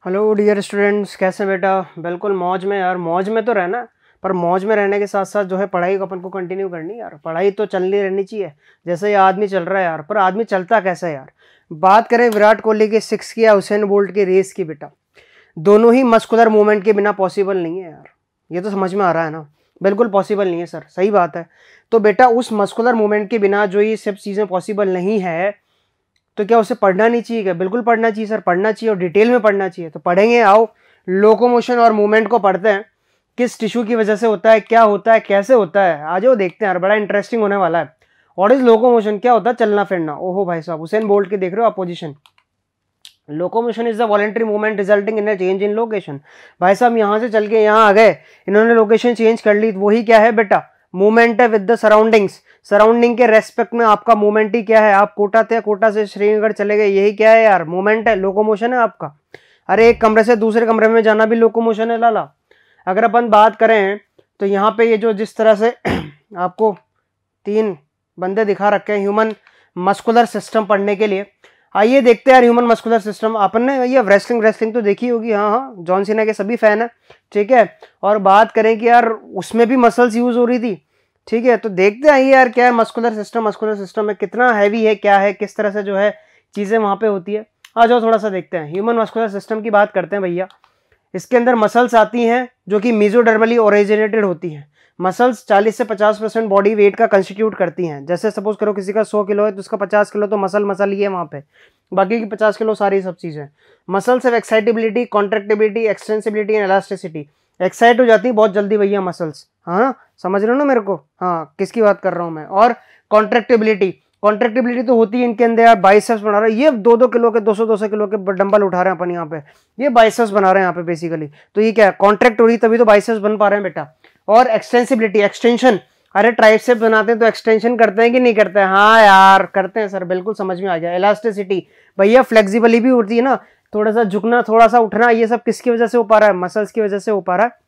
Hello dear students, कैसे बेटा? बिल्कुल मौज में यार। मौज में तो रहना, पर मौज में रहने के साथ साथ जो है पढ़ाई को अपन को कंटिन्यू करनी यार। पढ़ाई तो चलनी रहनी चाहिए, जैसे ये आदमी चल रहा है यार। पर आदमी चलता कैसा है यार? बात करें विराट कोहली के 6 की या हुसैन बोल्ट की रेस की बेटा, दोनों ही मस्कुलर मूवमेंट के बिना पॉसिबल नहीं है यार। ये तो समझ में आ रहा है ना? बिल्कुल पॉसिबल नहीं है सर, सही बात है। तो बेटा उस मस्कुलर मूवमेंट के बिना जो ये सब चीज़ें पॉसिबल नहीं है, तो क्या उसे पढ़ना नहीं चाहिए? क्या बिल्कुल पढ़ना चाहिए सर, पढ़ना चाहिए और डिटेल में पढ़ना चाहिए। तो पढ़ेंगे, आओ लोकोमोशन और मूवमेंट को पढ़ते हैं। किस टिश्यू की वजह से होता है, क्या होता है, कैसे होता है, आ जाओ देखते हैं यार। बड़ा इंटरेस्टिंग होने वाला है। What is locomotion? क्या होता है चलना फिरना? ओहो भाई साहब, हुसैन बोल्ट के देख रहे हो आप position. Locomotion is the voluntary movement resulting in a change in location. भाई साहब यहाँ से चल के यहाँ आ गए, इन्होंने लोकेशन चेंज कर ली, वही क्या है बेटा? मूवमेंट है विद द सराउंडिंग्स। सराउंडिंग के रेस्पेक्ट में आपका मूवमेंट ही क्या है? आप कोटा थे, कोटा से श्रीनगर चले गए, यही क्या है यार? मूवमेंट है, लोकोमोशन है आपका। अरे एक कमरे से दूसरे कमरे में जाना भी लोकोमोशन है लाला। अगर अपन बात करें तो यहाँ पे ये जो जिस तरह से आपको 3 बंदे दिखा रखे हैं ह्यूमन मस्कुलर सिस्टम पढ़ने के लिए, आइए देखते हैं यार ह्यूमन मस्कुलर सिस्टम। अपन ने ये रेसलिंग तो देखी होगी, हाँ हाँ, जॉन सीना के सभी फैन है, ठीक है। और बात करें कि यार उसमें भी मसल्स यूज हो रही थी, ठीक है। तो देखते हैं यार क्या है मस्कुलर सिस्टम में कितना हैवी है, क्या है, किस तरह से जो है चीज़ें वहाँ पे होती है। आ जाओ थोड़ा सा देखते हैं। ह्यूमन मस्कुलर सिस्टम की बात करते हैं भैया। इसके अंदर मसल्स आती हैं जो कि मेसोडर्मली ओरिजिनेटेड होती हैं। मसल्स 40 से 50% बॉडी वेट का कंस्टिट्यूट करती हैं। जैसे सपोज करो किसी का 100 किलो है तो उसका 50 किलो तो मसल ही है वहाँ पे, बाकी की 50 किलो सारी सब चीज़ें। Muscles of excitability, contractility, extensibility and elasticity. Excite हो जाती है बहुत जल्दी भैया मसल्स, हाँ समझ रहे हो ना मेरे को? हाँ, किसकी बात कर रहा हूँ मैं? और कॉन्ट्रेक्टिबिलिटी तो होती है इनके अंदर यार। बाइसेप्स बना रहे हैं ये 2-2 किलो के, 200 किलो के डंबल उठा रहे हैं अपन यहाँ पे, ये बाइसेप्स बना रहे हैं यहाँ पे बेसिकली। तो ये क्या है? कॉन्ट्रैक्ट हो रही तभी तो बाइसेप्स बन पा रहे हैं बेटा। और एक्सटेंसिबिलिटी, एक्सटेंशन, अरे ट्राइसेप्स बनाते हैं तो एक्सटेंशन करते हैं कि नहीं करते हैं? हाँ यार करते हैं सर, बिल्कुल समझ में आ गया। इलास्टिसिटी भैया, फ्लेक्सिबली भी होती है ना, थोड़ा सा झुकना, थोड़ा सा उठना, ये सब किसकी वजह से हो पा रहा है? मसल्स की वजह से हो पा रहा है।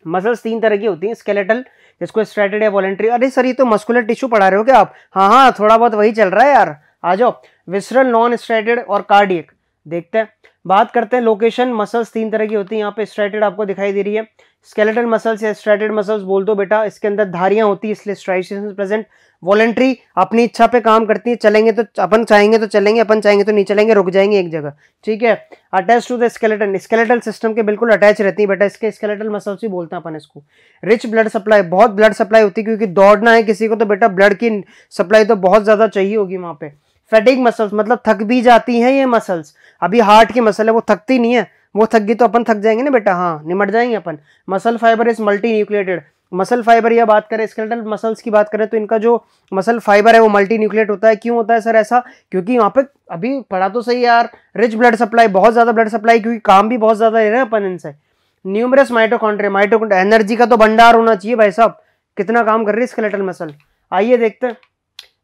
मसल्स 3 तरह की होती हैं, स्केलेटल, जिसको स्ट्रेटेड या वॉलेंट्री। अरे सर ये तो मस्कुलर टिश्यू पढ़ा रहे हो क्या आप? हाँ हाँ, थोड़ा बहुत वही चल रहा है यार, आ जाओ। विसरल, नॉन स्ट्रेटेड और कार्डियक देखते हैं। बात करते हैं लोकेशन। मसल्स 3 तरह की होती है, यहाँ पे स्ट्रेटेड आपको दिखाई दे रही है। स्केलेटल मसल्स या स्ट्रेटेड मसल्स बोल दो बेटा, इसके अंदर धारियां होती है इसलिए स्ट्राइएशंस प्रेजेंट। वॉलेंट्री, अपनी इच्छा पे काम करती है, चलेंगे तो अपन चाहेंगे तो चलेंगे, अपन चाहेंगे तो नहीं चलेंगे, रुक जाएंगे एक जगह, ठीक है। Attach to the skeleton, skeletal system के बिल्कुल अटैच रहती है बेटा, इसके स्केलेटल मसल्स ही बोलते हैं अपन इसको। रिच ब्लड सप्लाई, बहुत ब्लड सप्लाई होती है क्योंकि दौड़ना है किसी को तो बेटा ब्लड की सप्लाई तो बहुत ज्यादा चाहिए होगी वहां पे। फैटिग मसल्स, मतलब थक भी जाती हैं ये मसल्स। अभी हार्ट की मसल है वो थकती नहीं है, वो थक गई तो अपन थक जाएंगे ना बेटा, हाँ निमट जाएंगे अपन। Muscle fibre is multinucleated. Muscle fibre या बात करें स्केलेटल मसल्स की बात करें तो इनका जो मसल फाइबर है वो मल्टी न्यूक्लिएट होता है। क्यों होता है सर ऐसा? क्योंकि वहां पे अभी पढ़ा तो सही यार, रिच ब्लड सप्लाई, बहुत ज्यादा ब्लड सप्लाई, क्योंकि काम भी बहुत ज्यादा ले रहे हैं अपन इनसे। न्यूमरस माइटोकॉन्ड्रिया एनर्जी का तो भंडार होना चाहिए भाई साहब। कितना काम कर रही है स्केलेटल मसल, आइए देखते हैं।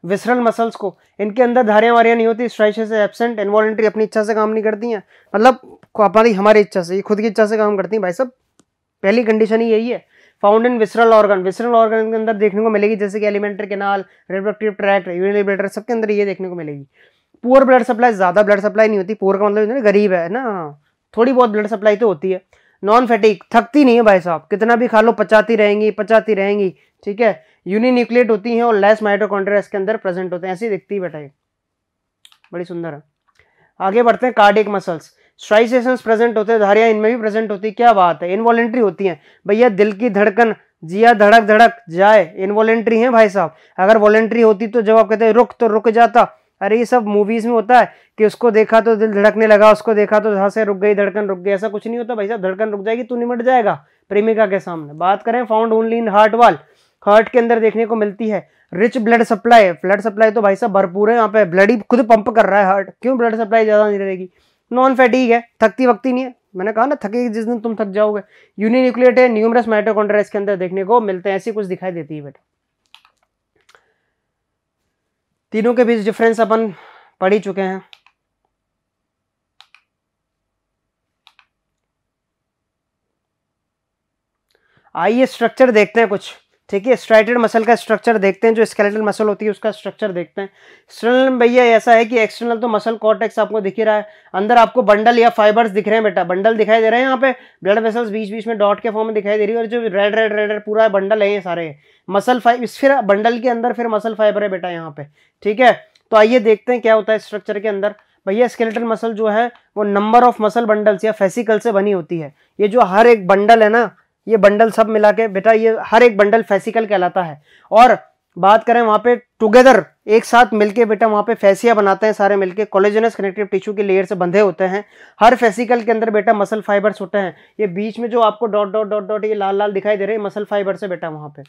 विसरल मसल्स को, इनके अंदर धारियां वारियां नहीं होती, स्ट्राइशेस एब्सेंट, इनवॉलेंट्री, अपनी इच्छा से काम नहीं करती हैं, मतलब हमारी इच्छा से, खुद की इच्छा से काम करती हैं भाई साहब। पहली कंडीशन ही यही है। Found in visceral organ, visceral organ के अंदर देखने को मिलेगी, जैसे कि alimentary canal, reproductive tract, urinary bladder, सबके अंदर ये देखने को मिलेगी। पुअर ब्लड सप्लाई, ज्यादा ब्लड सप्लाई नहीं होती। पुअर का मतलब गरीब है ना, थोड़ी बहुत ब्लड सप्लाई तो होती है। नॉन फैटिक, थकती नहीं है भाई साहब, कितना भी खा लो पचाती रहेंगी, ठीक है। यूनिन्यूक्लिएट होती हैं और लेस माइटोकॉन्ड्रिया इसके अंदर प्रेजेंट होते हैं, ऐसी दिखती है बेटा ये, बड़ी सुंदर है। आगे बढ़ते हैं। कार्डियक मसल्स, स्ट्राइसेशंस प्रेजेंट होते हैं, धारियां इनमें भी प्रेजेंट होती है। क्या बात है, इनवॉलेंट्री होती हैं भैया, दिल की धड़कन, जिया धड़क धड़क जाए, इनवॉलेंट्री है भाई साहब। अगर वॉलेंट्री होती तो जब आप कहते हैं रुक तो रुक जाता। अरे ये सब मूवीज में होता है कि उसको देखा तो दिल धड़कने लगा, उसको देखा तो जहां से रुक गई धड़कन रुक गई, ऐसा कुछ नहीं होता भाई साहब। धड़कन रुक जाएगी, तू निमट जाएगा प्रेमिका के सामने। बात करें फाउंड ओनली इन हार्ट वाल, हार्ट के अंदर देखने को मिलती है। रिच ब्लड सप्लाई तो भाई साहब भरपूर है, यहाँ पे ब्लड ही खुद पंप कर रहा है हार्ट, क्यों ब्लड सप्लाई ज्यादा नहीं रहेगी। नॉन फैटिक है, थकती वक्ती नहीं है, मैंने कहा ना थकेगी जिस दिन तुम थक जाओगे। यूनिन्यूक्लिएट है, न्यूमरस माइटोकॉन्ड्रिया इसके अंदर देखने को मिलते हैं, ऐसी कुछ दिखाई देती है बेटा। तीनों के बीच डिफरेंस अपन पढ़ ही चुके हैं। आइए स्ट्रक्चर देखते हैं कुछ। ठीक है। स्ट्राइटेड मसल का स्ट्रक्चर देखते हैं, जो स्केलेटल मसल होती है उसका स्ट्रक्चर देखते हैं। एक्सटर्नल में भैया ऐसा है कि एक्सटर्नल तो मसल कॉर्टेक्स आपको दिख ही रहा है, अंदर आपको बंडल या फाइबर्स दिख रहे हैं बेटा, बंडल दिखाई दे रहे हैं यहाँ पे, ब्लड वेसल्स बीच बीच में डॉट के फॉर्म में दिखाई दे रही है, और जो रेड रेड रेड रेड पूरा बंडल है ये सारे मसल फाइबर, फिर बंडल के अंदर फिर मसल फाइबर है बेटा यहाँ पे, ठीक है। तो आइए देखते हैं क्या होता है स्ट्रक्चर के अंदर। भैया स्केलेटल मसल जो है वो नंबर ऑफ मसल बंडल्स या फेसिकल से बनी होती है। ये जो हर एक बंडल है ना, ये बंडल सब मिला के बेटा ये हर एक बंडल फेसिकल कहलाता है। और बात करें वहां पे टुगेदर एक साथ मिलके बेटा वहां पे फेसिया बनाते हैं, सारे मिलके कोलेजनस कनेक्टिव टिश्यू की लेयर से बंधे होते हैं। हर फेसिकल के अंदर बेटा मसल फाइबर्स होते हैं। ये बीच में जो आपको डॉट डॉट डॉट डॉट ये लाल लाल दिखाई दे रहे हैं मसल फाइबर से बेटा वहां पे।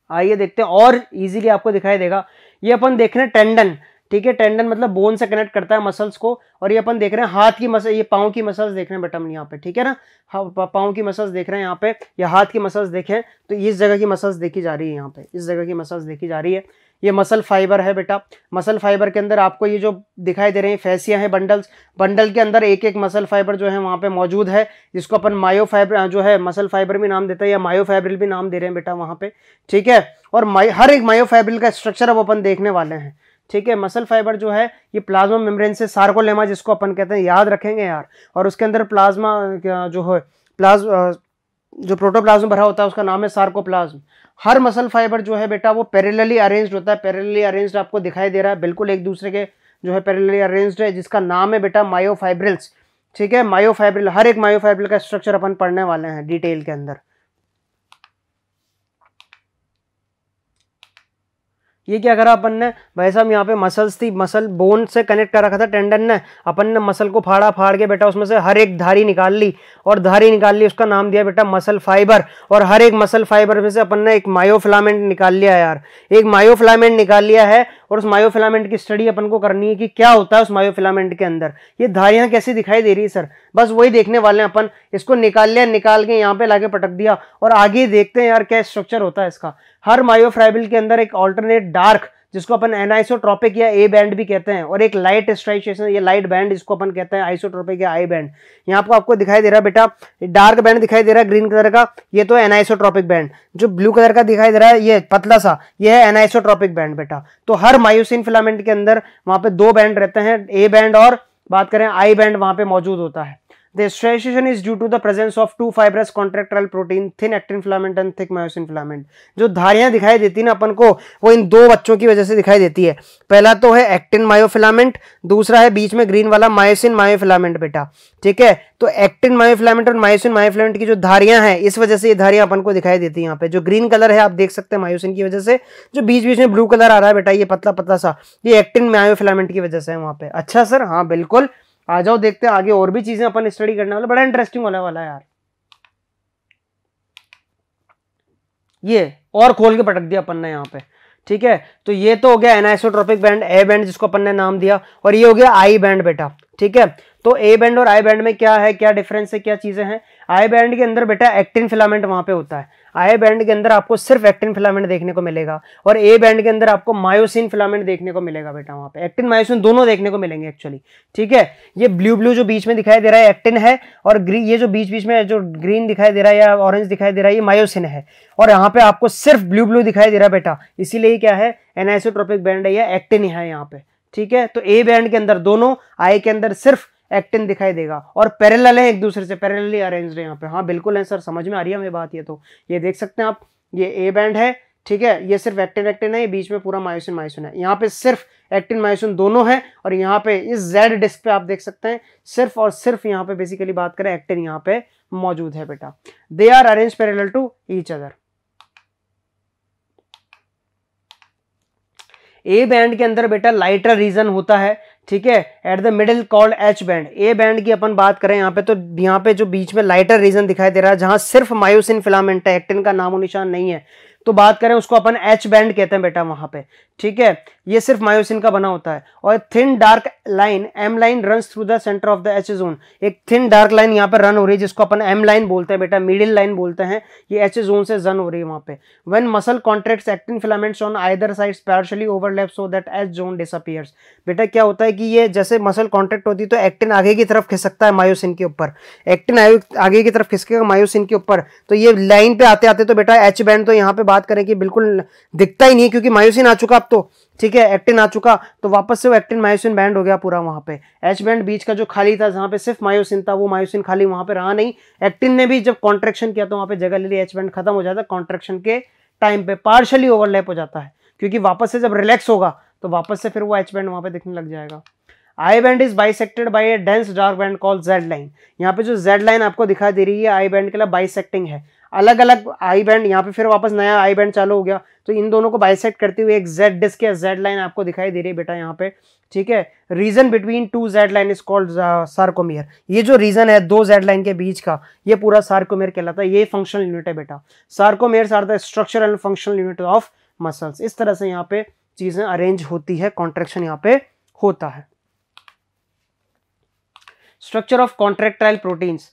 आइए देखते हैं और इजीली आपको दिखाई देगा। ये अपन देख रहे हैं टेंडन, ठीक है, टेंडन मतलब बोन से कनेक्ट करता है मसल्स को। और ये अपन देख रहे हैं हाथ की मसल, ये पाँव की मसल्स देख रहे हैं बेटा हम यहाँ पे, ठीक है ना, पाँव की मसल्स देख रहे हैं यहाँ पे, या हाथ की मसल्स देखें तो इस जगह की मसल्स देखी जा रही है, यहाँ पे इस जगह की मसल्स देखी जा रही है। ये मसल फाइबर है बेटा। मसल फाइबर के अंदर आपको ये जो दिखाई दे रहे हैं फेसिया है बंडल्स, बंडल के अंदर एक एक मसल फाइबर जो है वहाँ पे मौजूद है, जिसको अपन मायोफाइबर जो है मसल फाइबर भी नाम देता है या मायोफाइब्रिल भी नाम दे रहे हैं बेटा वहाँ पे, ठीक है। और हर एक मायोफाइब्रिल का स्ट्रक्चर अब अपन देखने वाले हैं, ठीक है। मसल फाइबर जो है ये प्लाज्मा मेम्ब्रेन से सार्कोलेमा जिसको अपन कहते हैं, याद रखेंगे यार, और उसके अंदर प्लाज्मा जो है जो प्रोटोप्लाज्म भरा होता है उसका नाम है सार्कोप्लाज्म। हर मसल फाइबर जो है बेटा वो पैरेलली अरेंज्ड होता है। पैरेलली अरेंज्ड आपको दिखाई दे रहा है, बिल्कुल एक दूसरे के जो है पैरेलली अरेंज्ड है, जिसका नाम है बेटा मायोफाइब्रिल्स, ठीक है। मायोफाइब्रिल, हर एक मायोफाइब्रिल का स्ट्रक्चर अपन पढ़ने वाले हैं डिटेल के अंदर। ये क्या करा अपन ने भाई साहब, यहाँ पे मसल्स थी, मसल बोन से कनेक्ट कर रखा था टेंडन ने, अपन ने मसल को फाड़ा फाड़ के बेटा उसमें से हर एक धारी निकाल ली, और धारी निकाल ली उसका नाम दिया बेटा मसल फाइबर। और हर एक मसल फाइबर में से अपन ने एक मायोफिलामेंट निकाल लिया यार, एक मायोफिलामेंट निकाल लिया है। और उस मायोफिलामेंट की स्टडी अपन को करनी है कि क्या होता है उस मायोफिलामेंट के अंदर, ये धारियां कैसी दिखाई दे रही है सर, बस वही देखने वाले हैं अपन। इसको निकाल लिया, निकाल के यहाँ पे लाके पटक दिया, और आगे देखते हैं यार क्या स्ट्रक्चर होता है इसका। हर मायोफाइब्रिल के अंदर एक ऑल्टरनेट डार्क, जिसको अपन एनाइसोट्रोपिक या ए बैंड भी कहते हैं, और एक लाइट स्ट्राइएशन या लाइट बैंड जिसको अपन कहते हैं आइसोट्रोपिक या आई बैंड। यहाँ पर आपको दिखाई दे रहा है बेटा डार्क बैंड दिखाई दे रहा है ग्रीन कलर का, ये तो एनाइसोट्रोपिक बैंड। जो ब्लू कलर का दिखाई दे रहा है ये पतला सा, ये है एनाइसोट्रोपिक बैंड बेटा। तो हर मायोसिन फिलामेंट के अंदर वहां पे दो बैंड रहते हैं, ए बैंड और बात करें आई बैंड वहां पे मौजूद होता है। The striation is due to the presence of two fibrous contractile protein, thin actin filament and thick myosin filament। जो धारियां दिखाई देती है ना अपन को, वो इन दो बच्चों की वजह से दिखाई देती है। पहला तो है एक्टिन मायोफिलामेंट, दूसरा है बीच में ग्रीन वाला मायोसिन मायोफिलामेंट बेटा, ठीक है। तो एक्टिन मायोफिलामेंट और मायोसिन मायोफिलामेंट की जो धारियां हैं, इस वजह से ये धारियां अपन को दिखाई देती है। यहाँ पे जो ग्रीन कलर है आप देख सकते हैं मायोसिन की वजह से, जो बीच बीच में ब्लू कलर आ रहा है बेटा ये पतला पतला सा, ये एक्टिन मायोफिलामेंट की वजह से है वहां पे। अच्छा सर, हाँ बिल्कुल, आ जाओ देखते हैं आगे और भी चीजें अपन स्टडी करने वाले, बड़ा इंटरेस्टिंग होने वाला है यार। ये और खोल के पटक दिया अपन ने यहाँ पे, ठीक है। तो ये तो हो गया एनाइसोट्रोपिक बैंड, ए बैंड जिसको अपन ने नाम दिया, और ये हो गया आई बैंड बेटा, ठीक है। तो ए बैंड और आई बैंड में क्या है, क्या डिफरेंस है, क्या चीजें हैं। आई बैंड के अंदर बेटा एक्टिन फिलामेंट वहां पे होता है, आई बैंड के अंदर आपको सिर्फ एक्टिन फिलामेंट देखने को मिलेगा, और ए बैंड के अंदर आपको मायोसिन फिलामेंट देखने को मिलेगा बेटा। वहां पे एक्टिन मायोसिन दोनों देखने को मिलेंगे एक्चुअली, ठीक है। ये ब्लू ब्लू जो बीच में दिखाई दे रहा है एक्टिन है, और ग्रीन ये जो बीच बीच में जो ग्रीन दिखाई दे रहा है या ऑरेंज दिखाई दे रहा है ये मायोसिन है, और यहाँ पे आपको सिर्फ ब्लू ब्लू दिखाई दे रहा है बेटा, इसीलिए क्या है एनाइसोट्रोपिक बैंड है या एक्टिन है यहाँ पे, ठीक है। तो ए बैंड के अंदर दोनों, आई के अंदर सिर्फ एक्टिन दिखाई देगा, और पैरेलल है एक दूसरे से, पैरेलली अरेंज्ड है यहाँ पे। हाँ बिल्कुल है सर, समझ में आ रही है हमें बात। ये तो ये देख सकते हैं आप, ये ए बैंड है, ठीक है, ये सिर्फ एक्टिन एक्टिन है, ये बीच में पूरा मायोसिन मायोसिन है, यहाँ पे सिर्फ एक्टिन मायोसिन दोनों है, और यहाँ पे इस जेड डिस्क पे आप देख सकते हैं सिर्फ और सिर्फ यहाँ पे बेसिकली बात करें एक्टिन यहाँ पे मौजूद है बेटा। They are arrange parallel to each other. A band के अंदर बेटा लाइटर रीजन होता है, ठीक है, at the middle called H band. A band की अपन बात करें यहाँ पे, तो यहाँ पे जो बीच में लाइटर रीजन दिखाई दे रहा है, जहां सिर्फ मायोसिन फिलामेंट है, एक्टिन का नामो निशान नहीं है, तो बात करें उसको अपन एच बैंड कहते हैं बेटा वहां पे, ठीक है। ये सिर्फ मायोसिन का बना होता है। और thin dark line M line runs through the centre of the H zone, एक थिन डार्क लाइन यहाँ पे रन हो रही है जिसको अपन एम लाइन बोलते हैं बेटा, मिडिल लाइन बोलते हैं, ये एच जोन से रन हो रही है वहां पे। When muscle contracts actin filaments on either sides partially overlap so that H zone disappears. बेटा क्या होता है कि ये जैसे मसल कॉन्ट्रैक्ट होती है तो एक्टिन आगे की तरफ खिसकता है मायोसिन के ऊपर, एक्टिन आगे की तरफ खिसकेगा मायोसिन के ऊपर, तो ये लाइन पे आते आते तो बेटा एच बैंड तो यहाँ पे बात करें कि बिल्कुल दिखता ही नहीं क्योंकि मायोसिन आ चुका अब तो, ठीक है, एक्टिन आ चुका, तो वापस से वो एक्टिन मायोसिन बैंड हो गया पूरा वहां पे। एच बैंड बीच का जो खाली था जहां पे सिर्फ मायोसिन था, वो मायोसिन खाली वहां पे रहा नहीं, एक्टिन ने भी जब कॉन्ट्रैक्शन किया तो वहां पे जगह ले ली, एच बैंड खत्म हो जाता है कॉन्ट्रैक्शन के टाइम पे, पार्शियली ओवरलैप हो जाता है क्योंकि वापस से जब रिलैक्स होगा तो वापस से फिर वो एच बैंड वहां पे दिखने लग जाएगा। I band is bisected by A dense dark band called Z line. यहाँ पे जो जेड लाइन आपको दिखाई दे रही है आई बैंड के लिए बाइसेक्टिंग है, अलग अलग आई बैंड, यहाँ पे फिर वापस नया आई बैंड चालू हो गया, तो इन दोनों को बाइसेक्ट करते हुए एक जेड डिस्क या जेड लाइन आपको दिखाई दे रही है बेटा यहाँ पे, ठीक है। Region between two Z line is called sarcomere. ये जो रीजन है दो जेड लाइन के बीच का, ये पूरा सार्कोमियर कहलाता है, ये फंक्शनल यूनिट है बेटा। Sarcomeres are the structural and functional unit of muscles. इस तरह से यहाँ पे चीजें अरेंज होती है, कॉन्ट्रैक्शन यहाँ पे होता है। Structure of contractile proteins.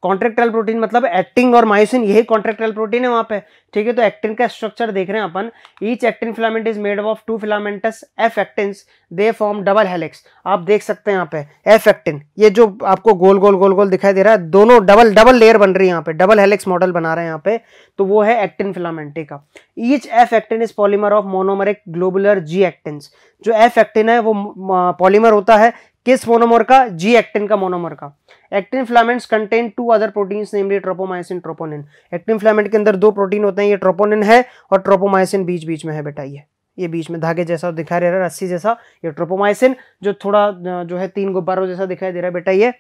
Contractile protein मतलब एक्टिन और मायोसिन, यही कॉन्ट्रैक्टाइल प्रोटीन है वहां पे, ठीक है। तो एक्टिन का स्ट्रक्चर देख रहे हैं अपन, each actin filament is made of two filaments F actins, they form double helix. आप देख सकते हैं यहाँ पे एफ एक्टिन, ये जो आपको गोल गोल गोल गोल दिखाई दे रहा है, दोनों डबल लेयर बन रही है यहाँ पे, डबल हेलिक्स मॉडल बना रहे हैं यहाँ पे, तो वो है एक्टिन फिलामेंटे का। Each F actin is polymer of monomeric globular G actins. जो एफ एक्टिन है वो पॉलीमर होता है किस मोनोमर का, जी एक्टिन का मोनोमर का। Actin filaments contain two other proteins namely tropomyosin troponin. Actin filament के अंदर दो प्रोटीन होते हैं, ये ट्रोपोनिन है और ट्रोपोमायोसिन बीच बीच में है बेटा, ये बीच में धागे जैसा दिखाई दे रहा है, रस्सी जैसा, ये ट्रोपोमायोसिन, जो थोड़ा जो है तीन गुब्बारों जैसा दिखाई दे रहा है बेटा, ये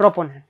troponin.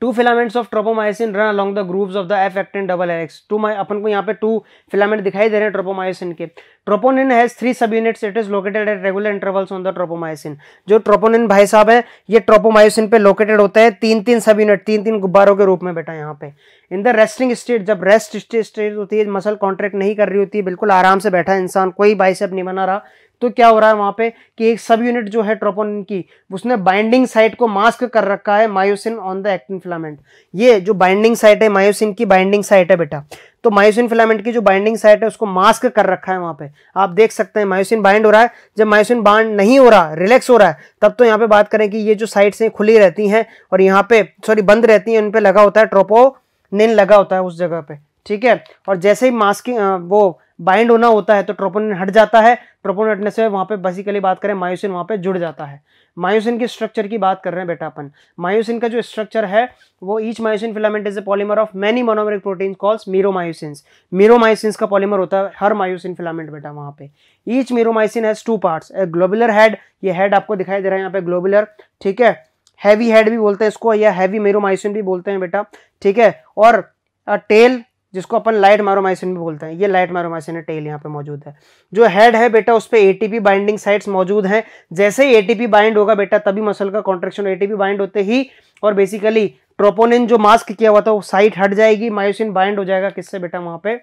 Two filaments of tropomyosin run along the grooves of the F actin double helix. अपन को यहाँ पे टू फिलामेंट दिखाई दे रहे हैं ट्रोपोमायोसिन के। ट्रोपोनिन हैज 3 सब units, it is located at regular intervals on the tropomyosin. जो ट्रोपोनिन भाई साहब है ये ट्रोपोमायोसिन पे लोकेटेड होता है, 3-3 सब यूनिट, 3-3 गुब्बारों के रूप में बेटा यहाँ पे। इन द रेस्टिंग स्टेट, जब रेस्ट स्टेट होती है, मसल कॉन्ट्रैक्ट नहीं कर रही होती है, बिल्कुल आराम से बैठा है इंसान, कोई बाइसेप नहीं बना रहा, तो क्या हो रहा है वहां पे कि एक सब यूनिट जो है ट्रोपोनिन की, उसने बाइंडिंग साइट को मास्क कर रखा है myosin on the actin filament. ये जो बाइंडिंग साइट है मायोसिन की बाइंडिंग साइट है बेटा, तो मायोसिन फिलामेंट की जो बाइंडिंग साइट है उसको मास्क कर रखा है वहां पे। आप देख सकते हैं मायोसिन बाइंड हो रहा है, जब मायोसिन बाइंड नहीं हो रहा, रिलैक्स हो रहा है, तब तो यहाँ पे बात करें कि ये जो साइट्स हैं खुली रहती हैं और यहाँ पे बंद रहती हैं, उन पे लगा होता है ट्रोपोनिन, लगा होता है उस जगह पे, ठीक है। और जैसे ही मास्किंग वो बाइंड होना होता है तो ट्रोपोनिन हट जाता है, ट्रोपोनिन हटने से वहां पे बेसिकली बात करें मायोसिन वहां पे जुड़ जाता है। मायोसिन की स्ट्रक्चर की बात कर रहे हैं बेटा अपन। मायोसिन का जो स्ट्रक्चर है वो each myosin filament is a polymer of many monomeric protein calls meromyosins. Meromyosins का पॉलीमर होता है हर मायोसिन फिलामेंट बेटा वहां पे। Each meromyosin has 2 parts, A globular head, ये हेड आपको दिखाई दे रहा है यहाँ पे ग्लोबुलर, ठीक है। हैवी हेड भी बोलते हैं इसको, या हैवी मीरोमायोसिन भी बोलते हैं बेटा, ठीक है। और टेल जिसको अपन लाइट मायोमायोसिन भी बोलते हैं, ये लाइट मायोमायोसिन है, टेल यहाँ पे मौजूद है। जो हेड है बेटा उस पे एटीपी बाइंडिंग साइट्स मौजूद हैं, जैसे ही एटीपी बाइंड होगा बेटा तभी मसल का कॉन्ट्रैक्शन, एटीपी बाइंड होते ही, और बेसिकली ट्रोपोनिन जो मास्क किया हुआ था वो साइट हट जाएगी, मायोसिन बाइंड हो जाएगा किससे बेटा वहां पे,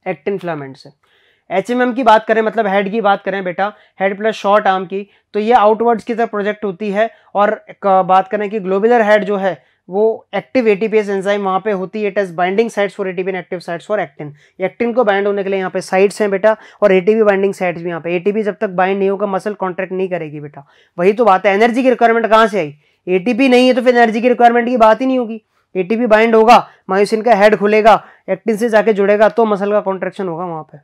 एक्टिन फिलामेंट से। एचएमएम की बात करें, मतलब हेड की बात करें बेटा, हेड प्लस शॉर्ट आर्म की, तो ये आउटवर्ड्स की तरफ प्रोजेक्ट होती है। और बात करें कि ग्लोबुलर हेड जो है वो एक्टिव एटीपीएस एंजाइम वहां पे होती है, it is binding sites for ATP and active sites for actin. Actin को बाइंड होने के लिए यहाँ पे साइट्स हैं बेटा, और एटीपी बाइंडिंग साइट्स भी यहाँ पे। एटीपी जब तक बाइंड नहीं होगा मसल कॉन्ट्रैक्ट नहीं करेगी बेटा, वही तो बात है। एनर्जी की रिक्वायरमेंट कहाँ से आई, एटीपी नहीं है तो फिर एनर्जी की रिक्वायरमेंट की बात ही नहीं होगी। एटीपी बाइंड होगा, मायोसिन का हेड खुलेगा, एक्टिन से जाके जुड़ेगा तो मसल का कॉन्ट्रैक्शन होगा वहां पे।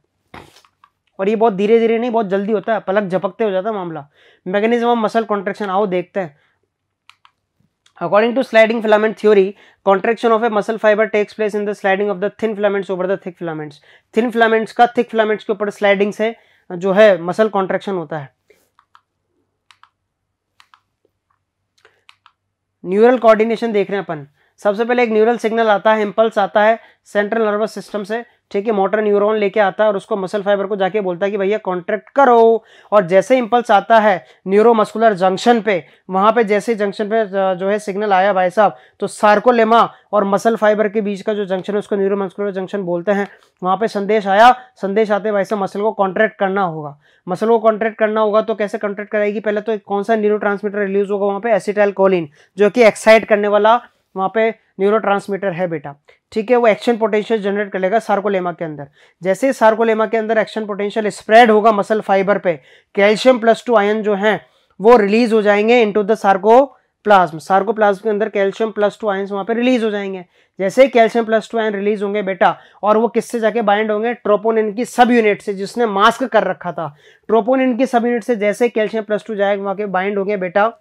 और ये बहुत धीरे धीरे नहीं, बहुत जल्दी होता है, पलक झपकते हो जाता है मामला। मैकेनिज्म ऑफ मसल कॉन्ट्रैक्शन आओ देखते हैं। According to sliding filament theory, contraction of a muscle fiber takes place in the sliding of the thin filaments over the thick filaments. Thin filaments का thick filaments के ऊपर sliding से जो है muscle contraction होता है। न्यूरल कोऑर्डिनेशन देख रहे हैं अपन। सबसे पहले एक न्यूरल सिग्नल आता है, इंपल्स आता है सेंट्रल नर्वस सिस्टम से, ठीक है, मोटर न्यूरॉन लेके आता है और उसको मसल फाइबर को जाके बोलता है कि भैया कॉन्ट्रैक्ट करो, और जैसे इंपल्स आता है न्यूरोमस्कुलर जंक्शन पे, वहां पे जैसे जंक्शन पे जो है सिग्नल आया भाई साहब, तो सार्कोलेमा और मसल फाइबर के बीच का जो जंक्शन है उसको न्यूरोमस्कुलर जंक्शन बोलते हैं। वहां पे संदेश आया, संदेश आते भाई साहब मसल को कॉन्ट्रैक्ट करना होगा। मसल को कॉन्ट्रैक्ट करना होगा तो कैसे कॉन्ट्रैक्ट कराएगी, पहले तो कौन सा न्यूरोट्रांसमीटर रिलीज होगा वहां पे, एसिटाइलकोलिन, जो कि एक्साइट करने वाला वहां पे न्यूरोट्रांसमीटर है बेटा, ठीक है। वो एक्शन पोटेंशियल जनरेट कर लेगा सार्कोलेमा के अंदर। जैसे ही सार्कोलेमा के अंदर एक्शन पोटेंशियल स्प्रेड होगा मसल फाइबर पे, कैल्शियम +2 आयन जो है वो रिलीज हो जाएंगे इनटू द सार्कोप्लाज्म। सार्कोप्लाज्म के अंदर कैल्शियम +2 आयन वहां पे रिलीज हो जाएंगे। जैसे ही कैल्शियम +2 आयन रिलीज होंगे बेटा, और वो किससे जाके बाइंड होंगे, ट्रोपोनिन की सब यूनिट से, जिसने मास्क कर रखा था, ट्रोपोनिन की सब यूनिट से जैसे कैल्शियम +2 जाएगा वहां के बाइंड होंगे बेटा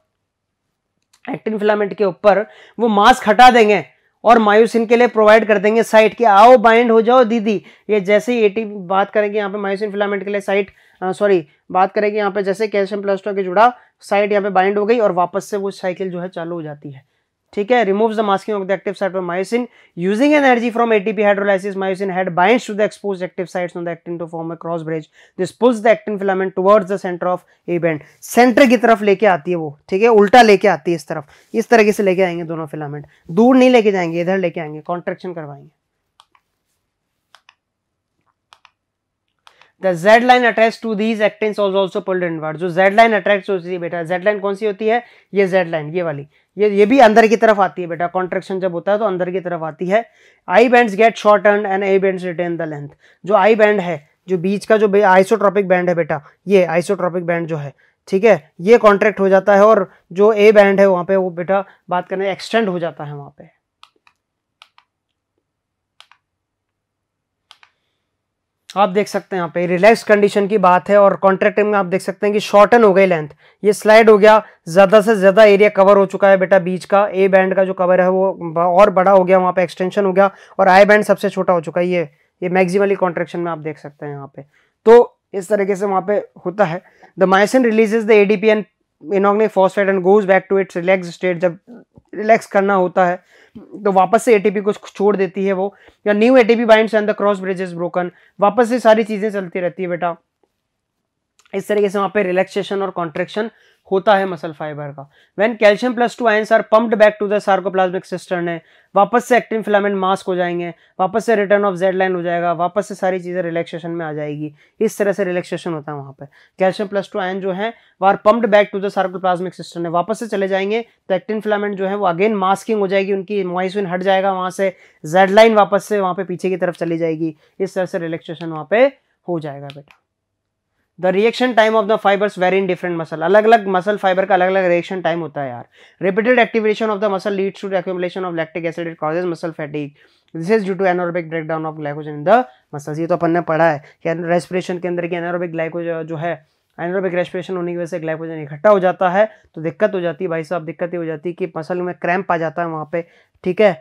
एक्टिन फिलामेंट के ऊपर, वो मास्क हटा देंगे और मायोसिन के लिए प्रोवाइड कर देंगे साइट कि आओ बाइंड हो जाओ दीदी। ये जैसे ही एटीपी बात करेंगे यहाँ पे मायोसिन फिलामेंट के लिए साइट बात करेंगे यहाँ पे, जैसे कैल्शियम +2 के जुड़ा साइट यहाँ पे बाइंड हो गई और वापस से वो साइकिल जो है चालू हो जाती है, ठीक है। Removes the masking of the active site of myosin using energy from ATP hydrolysis, myosin head binds to the exposed active sites on the actin to form a cross bridge. This pulls the actin filament towards the centre of A band, centre की तरफ लेके आती है वो, ठीक है, उल्टा लेके आती है इस तरफ, इस तरीके से लेके आएंगे दोनों फिलामेंट, दूर नहीं लेके जाएंगे, इधर लेके आएंगे, कॉन्ट्रैक्शन करवाएंगे। The Z line attached to these actins was also pulled inward। जो Z line अट्रैक्ट होती है बेटा, Z line कौन सी होती है, ये Z line, ये वाली, ये भी अंदर की तरफ आती है बेटा, कॉन्ट्रैक्शन जब होता है तो अंदर की तरफ आती है। I bands get shorten and I bands retain the length. जो आई बैंड है, जो बीच का जो आइसोट्रोपिक बैंड है बेटा, ये आइसोट्रोपिक बैंड जो है, ठीक है, ये कॉन्ट्रैक्ट हो जाता है, और जो ए बैंड है वहां पे वो बेटा बात करने एक्सटेंड हो जाता है वहां पे। आप देख सकते हैं यहाँ पे रिलैक्स कंडीशन की बात है, और कॉन्ट्रैक्टिंग में आप देख सकते हैं कि शॉर्टन हो गई लेंथ, ये स्लाइड हो गया, ज्यादा से ज्यादा एरिया कवर हो चुका है बेटा, बीच का ए बैंड का जो कवर है वो और बड़ा हो गया, वहां पे एक्सटेंशन हो गया, और आई बैंड सबसे छोटा हो चुका है। ये मैक्सिमली कॉन्ट्रैक्शन में आप देख सकते हैं यहाँ पे। तो इस तरीके से वहां पे होता है। The myosin releases the ADP and inorganic phosphate and goes back to its relax state. जब रिलैक्स करना होता है तो वापस से एटीपी को छोड़ देती है वो, या new ATP binds and the cross bridge is broken, वापस से सारी चीजें चलती रहती है बेटा। इस तरीके से वहां पे रिलैक्सेशन और कॉन्ट्रैक्शन होता है मसल फाइबर का। When calcium +2 ions are pumped back to the sarcoplasmic cistern है, वापस से एक्टिन फिलामेंट मास्क हो जाएंगे, वापस से रिटर्न ऑफ Z लाइन हो जाएगा, वापस से सारी चीजें रिलैक्सेशन में आ जाएगी। इस तरह से रिलैक्सेशन होता है वहां पे। कैल्शियम +2 आयन जो है वो are pumped back to the sarcoplasmic cistern है, वापस से चले जाएंगे तो एक्टिन फिलामेंट जो है वो अगेन मास्किंग हो जाएगी, उनकी मायोसिन हट जाएगा वहां से, Z लाइन वापस से वहां पे पीछे की तरफ चली जाएगी। इस तरह से रिलैक्सेशन वहां पे हो जाएगा बेटा। The reaction time of the fibres very in different muscle, अलग अलग मसल फाइबर का अलग अलग रिएक्शन टाइम होता है यार। Repeated activation of the muscle leads to accumulation of lactic acid, it causes muscle fatigue, this is due to anaerobic breakdown of glycogen in the muscles. ये तो अपन ने पढ़ा है कि रेस्पिरेशन के अंदर की एनारोबिक ग्लाइकोजन जो है, एनारोबिक रेस्पिरेशन होने की वजह से ग्लाइकोजन इकट्ठा हो जाता है, तो दिक्कत हो जाती है भाई साहब, दिक्कत ही हो जाती है कि मसल में क्रैम्प आ जाता है वहां पे, ठीक है,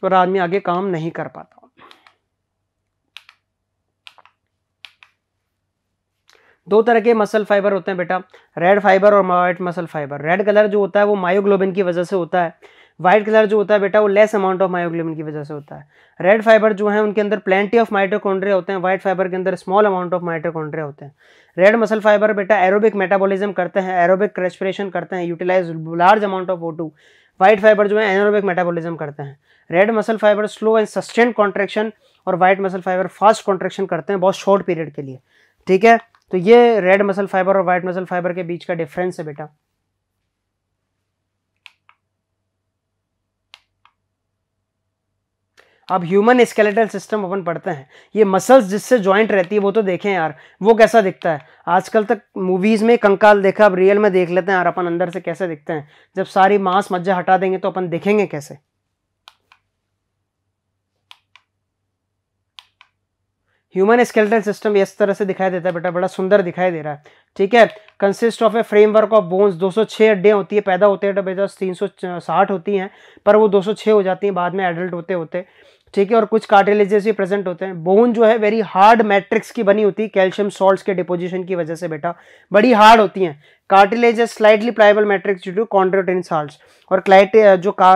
और आदमी आगे काम नहीं कर पाता। दो तरह के मसल फाइबर होते हैं बेटा, रेड फाइबर और white muscle fibre. Red colour जो होता है वो मायोग्लोबिन की वजह से होता है, व्हाइट कलर जो होता है बेटा वो लेस अमाउंट ऑफ मायोग्लोबिन की वजह से होता है। रेड फाइबर जो है उनके अंदर प्लेंटी ऑफ माइटोकॉन्ड्रिया होते हैं, व्हाइट फाइबर के अंदर स्मॉल अमाउंट ऑफ माइटोकॉन्ड्रिया होते हैं। रेड मसल फाइबर बेटा एरोबिक मेटाबॉलिज्म करते हैं, एरोबिक रेस्पिरेशन करते हैं, utilise large amount of O2। White fibre जो है एनारोबिक मेटाबॉलिज्म करते हैं। Red muscle fibre slow and sustained contraction, और white muscle fibre fast contraction करते हैं बहुत शॉर्ट पीरियड के लिए, ठीक है। तो ये रेड मसल फाइबर और व्हाइट मसल फाइबर के बीच का डिफरेंस है बेटा। अब ह्यूमन स्केलेटल सिस्टम अपन पढ़ते हैं, ये मसल्स जिससे ज्वाइंट रहती है वो तो देखें यार, वो कैसा दिखता है। आजकल तक मूवीज में कंकाल देखा, अब रियल में देख लेते हैं यार अपन अंदर से कैसे दिखते हैं। जब सारी मांस मज्जा हटा देंगे तो अपन देखेंगे कैसे। ह्यूमन स्केलेटल सिस्टम इस तरह से दिखाई देता है बेटा, बड़ा सुंदर दिखाई दे रहा है, ठीक है। Consist of A framework of bones, 206 हड्डियां होती है, पैदा होते हैं बेटा 360 होती हैं, पर वो 206 हो जाती हैं बाद में एडल्ट होते होते। ठीक है, और कुछ कार्टिलेजेस भी प्रेजेंट होते हैं। बोन जो है वेरी हार्ड मैट्रिक्स की बनी होती है कैल्शियम सॉल्ट्स के डिपोजिशन की वजह से बेटा, बड़ी हार्ड होती हैं। Cartilage slightly pliable matrix due to chondroitin salts. और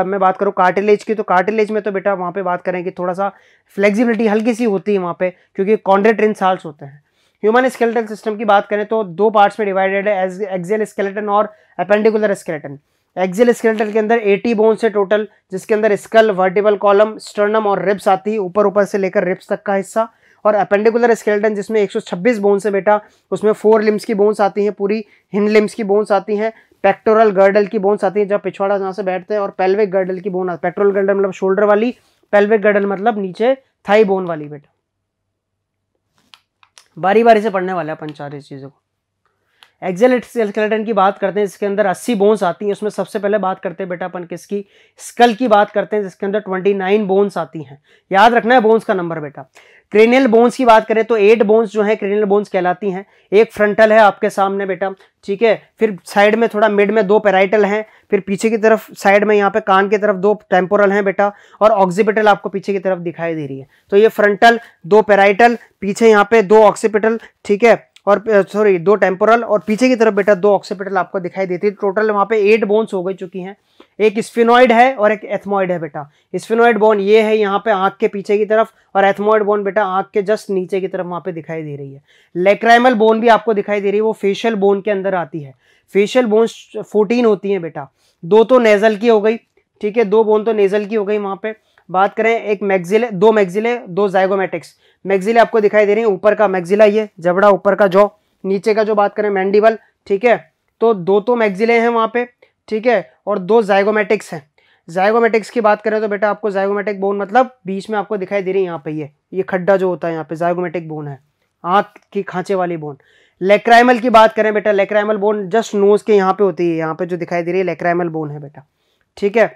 मैं बात करूँ कार्टिलेज की, तो कार्टिलेज में तो बेटा वहाँ पे बात करें कि थोड़ा सा फ्लेक्सिबिलिटी हल्की सी होती है वहाँ पे, क्योंकि कॉन्ड्रोटिन साल्ट्स होते हैं। ह्यूमन स्केलेटल सिस्टम की बात करें तो दो पार्ट्स में डिवाइडेड है, एक्सियल स्केलेटन और एपेंडिकुलर स्केलेटन। एक्सियल स्केलेटन के अंदर 80 बोन्स है टोटल, जिसके अंदर स्कल, वर्टिबल कॉलम, स्टर्नम और रिब्स आती है, ऊपर से लेकर रिब्स तक का हिस्सा। और एपेंडिकुलर स्केलेटन जिसमें 126 बोन्स है बेटा, उसमें 4 लिम्स की बोन्स आती हैं, पूरी हिंड लिम्स की बोन्स आती हैं, पेक्टोरल गर्डल की बोन्स आती है जब पिछवाड़ा जहाँ से बैठते हैं, और पेल्विक गर्डल की बोन। पेक्टोरल गर्डल मतलब शोल्डर वाली, पेल्विक गर्डल मतलब नीचे थाई बोन वाली बेटा। बारी बारी से पढ़ने वाले अपन चार इस चीज़ों को। एक्सियल स्केलेटन की बात करते हैं, इसके अंदर 80 बोन्स आती हैं। उसमें सबसे पहले बात करते हैं बेटा अपन किसकी, स्कल की बात करते हैं, जिसके अंदर 29 बोन्स आती हैं। याद रखना है बोन्स का नंबर बेटा। क्रेनियल बोन्स की बात करें तो 8 बोन्स जो है क्रेनियल बोन्स कहलाती हैं। एक फ्रंटल है आपके सामने बेटा, ठीक है, फिर साइड में थोड़ा मिड में 2 पैराइटल हैं, फिर पीछे की तरफ साइड में यहाँ पे कान की तरफ 2 टेम्पोरल हैं बेटा, और ऑक्सीपिटल आपको पीछे की तरफ दिखाई दे रही है। तो ये फ्रंटल, 2 पैराइटल, पीछे यहाँ पे 2 ऑक्सीपिटल, ठीक है, और 2 टेम्पोरल, और पीछे की तरफ बेटा 2 ऑक्सीपिटल आपको दिखाई देती है। टोटल वहाँ पे 8 बोन्स हो गई चुकी हैं। एक स्फिनोइड है और एक एथमोइड है बेटा। स्फिनोइड बोन ये है यहाँ पे आंख के पीछे की तरफ, और एथमोइड बोन बेटा आंख के जस्ट नीचे की तरफ वहाँ पे दिखाई दे रही है। लेक्राइमल बोन भी आपको दिखाई दे रही है, वो फेशियल बोन के अंदर आती है। फेशियल बोन 14 होती हैं बेटा, 2 तो नेजल की हो गई, ठीक है, 2 बोन तो नेजल की हो गई। वहाँ पे बात करें एक मैक्सिले, 2 मैक्सिले, 2 जाइगोमेटिक्स। मैक्सिले आपको दिखाई दे रही है, ऊपर का मैक्सिला ये जबड़ा, ऊपर का जॉ, नीचे का जो बात करें मैंडिबल, ठीक है। तो 2 तो मैक्सिले हैं वहाँ पे, ठीक है, और 2 जाइगोमेटिक्स हैं। जाइगोमेटिक्स की बात करें तो बेटा आपको जाइगोमेटिक बोन मतलब बीच में आपको दिखाई दे रही है यहाँ पे ये खड्डा जो होता है यहाँ पे जाइगोमेटिक बोन है, आँख की खांचे वाली बोन। लेक्राइमल की बात करें बेटा, लेक्राइमल बोन जस्ट नोज के यहाँ पे होती है, यहाँ पे जो दिखाई दे रही है लेक्राइमल बोन है बेटा, ठीक है,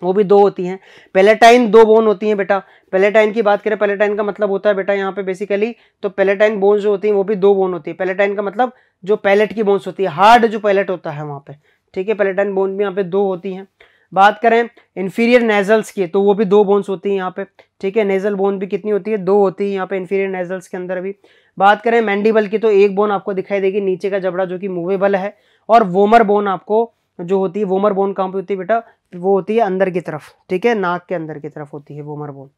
वो भी 2 होती हैं। पेलेटाइन 2 बोन होती हैं बेटा। पेलेटाइन की बात करें, पेलेटाइन का मतलब होता है बेटा यहाँ पे बेसिकली, तो पेलेटाइन बोन्स जो होती हैं वो भी 2 बोन होती है। पेलेटाइन का मतलब जो पैलेट की बोन्स होती है, हार्ड जो पैलेट होता है वहाँ पे, ठीक है, पेलेटाइन बोन भी यहाँ पे 2 होती हैं। बात करें इंफीरियर नेजल्स की, तो वो भी 2 बोन्स होती हैं यहाँ पे, ठीक है। नेजल बोन भी कितनी होती है, 2 होती है यहाँ पे इंफीरियर नेजल्स के अंदर भी। बात करें मैंडिबल की, तो 1 बोन आपको दिखाई देगी, नीचे का जबड़ा जो कि मूवेबल है। और वोमर बोन आपको जो होती है, वोमर बोन कहाँ पे होती है बेटा, वो होती है अंदर की तरफ, ठीक है, नाक के अंदर की तरफ होती है वोमर बोन।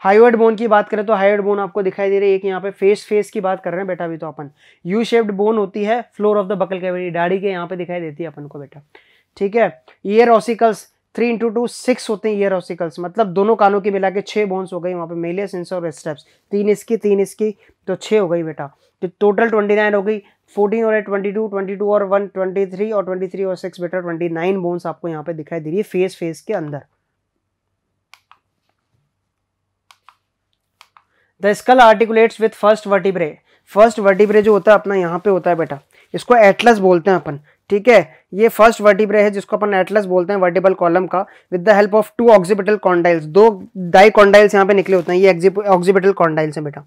हाइवर्ड बोन की बात करें तो हाइवर्ड बोन आपको दिखाई दे रही है एक यहाँ पे, फेस की बात कर रहे हैं बेटा अभी तो अपन। यू शेप्ड बोन होती है floor of the buccal cavity, दाढ़ी के यहाँ पे दिखाई देती है अपन को बेटा, ठीक है। ईयर ऑसिकल्स 3 × 2 6 होते हैं ईयर ऑसिकल्स, मतलब दोनों कानों की मिला के 6 बोन्स हो गई वहाँ पे, मेलियस, इंसर और स्टेप्स, 3 इसकी तो 6 हो गई बेटा। तो टोटल 29 हो गई, 14 और 22 और 1 23 और 23 और 6 बेटा 29 बोन्स आपको यहाँ पे दिखाई दे रही है फेस के अंदर। The skull articulates with first vertebrae. First vertebrae जो होता है अपना यहाँ पे होता है बेटा, इसको एटलस बोलते हैं अपन, ठीक है। ये फर्स्ट वर्टिब्रे है जिसको अपन एटलस बोलते हैं, वर्टिबल कॉलम का, with the help of 2 occipital condyles. 2 डाई कॉन्डाइल्स यहाँ पे निकले होते हैं, ये ऑक्सीपिटल कॉन्डाइल्स है बेटा,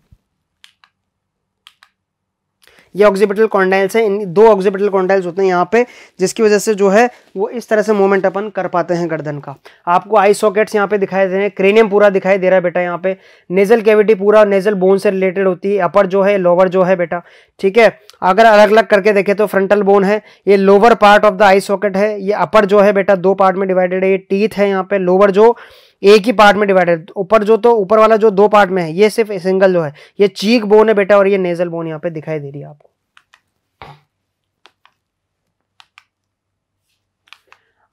ये ऑक्सीपिटल कॉन्डाइल्स है। इन 2 ऑक्सीपिटल कॉन्डाइल्स होते हैं यहाँ पे, जिसकी वजह से जो है वो इस तरह से मूवमेंट अपन कर पाते हैं गर्दन का। आपको आई सॉकेट्स यहाँ पे दिखाई दे रहे हैं, क्रेनियम पूरा दिखाई दे रहा है बेटा यहाँ पे, नेजल कैविटी पूरा नेजल बोन से रिलेटेड होती है, अपर जो है लोअर जो है बेटा, ठीक है। अगर अलग अलग करके देखें तो फ्रंटल बोन है, ये lower part of the I socket है, ये अपर जो है बेटा 2 पार्ट में डिवाइडेड है, ये टीथ है यहाँ पे, लोअर जो एक ही पार्ट में डिवाइडेड, ऊपर जो तो ऊपर वाला जो 2 पार्ट में है ये सिर्फ सिंगल जो है, ये चीक बोन है बेटा, और ये नेजल बोन यहाँ पे दिखाई दे रही है आपको।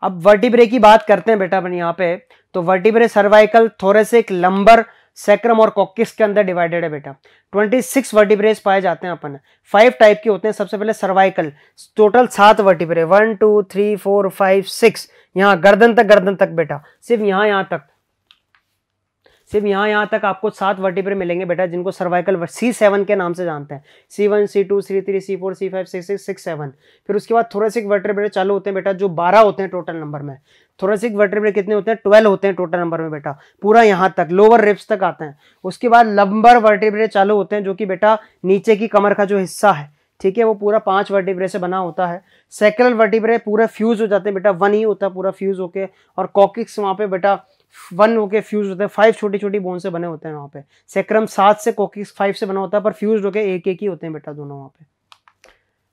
अब वर्टिब्रे की बात करते हैं बेटा अपन यहाँ पे, तो vertebrae cervical, thoracic, lumbar, sacrum और कॉक्सिस के अंदर डिवाइडेड है बेटा। 26 वर्टिब्रेस पाए जाते हैं अपन, 5 टाइप के होते हैं। सबसे पहले सर्वाइकल, टोटल 7 वर्टिब्रे, 1 2 3 4 5 6, यहाँ गर्दन तक बेटा, सिर्फ यहाँ तक, सिर्फ यहाँ तक आपको 7 वर्टिब्रे मिलेंगे बेटा, जिनको सर्वाइकल C7 के नाम से जानते हैं। C1 C2 C3 C4 C5 C6 6 7। फिर उसके बाद थोरेसिक वर्टिब्रे चालू होते हैं बेटा, जो 12 होते हैं टोटल नंबर में। थोरेसिक वर्टिब्रे कितने होते हैं, 12 होते हैं टोटल नंबर में बेटा, पूरा यहाँ तक लोअर रिब्स तक आते हैं। उसके बाद लंबर वर्टिब्रे चालू होते हैं, जो कि बेटा नीचे की कमर का जो हिस्सा है, ठीक है, वो पूरा 5 वर्टिब्रे से बना होता है। सैक्रल वर्टिब्रे पूरा फ्यूज हो जाते हैं बेटा, 1 ही होता है पूरा फ्यूज होके। और कॉक्सिस वहाँ पे बेटा 1 होके फ्यूज होते हैं, 5 छोटी छोटी बोन से बने होते हैं वहाँ पे। सेक्रम 7 से, कोकिक्स 5 से बना होता है, पर फ्यूज होके एक एक ही होते हैं बेटा दोनों वहाँ पे।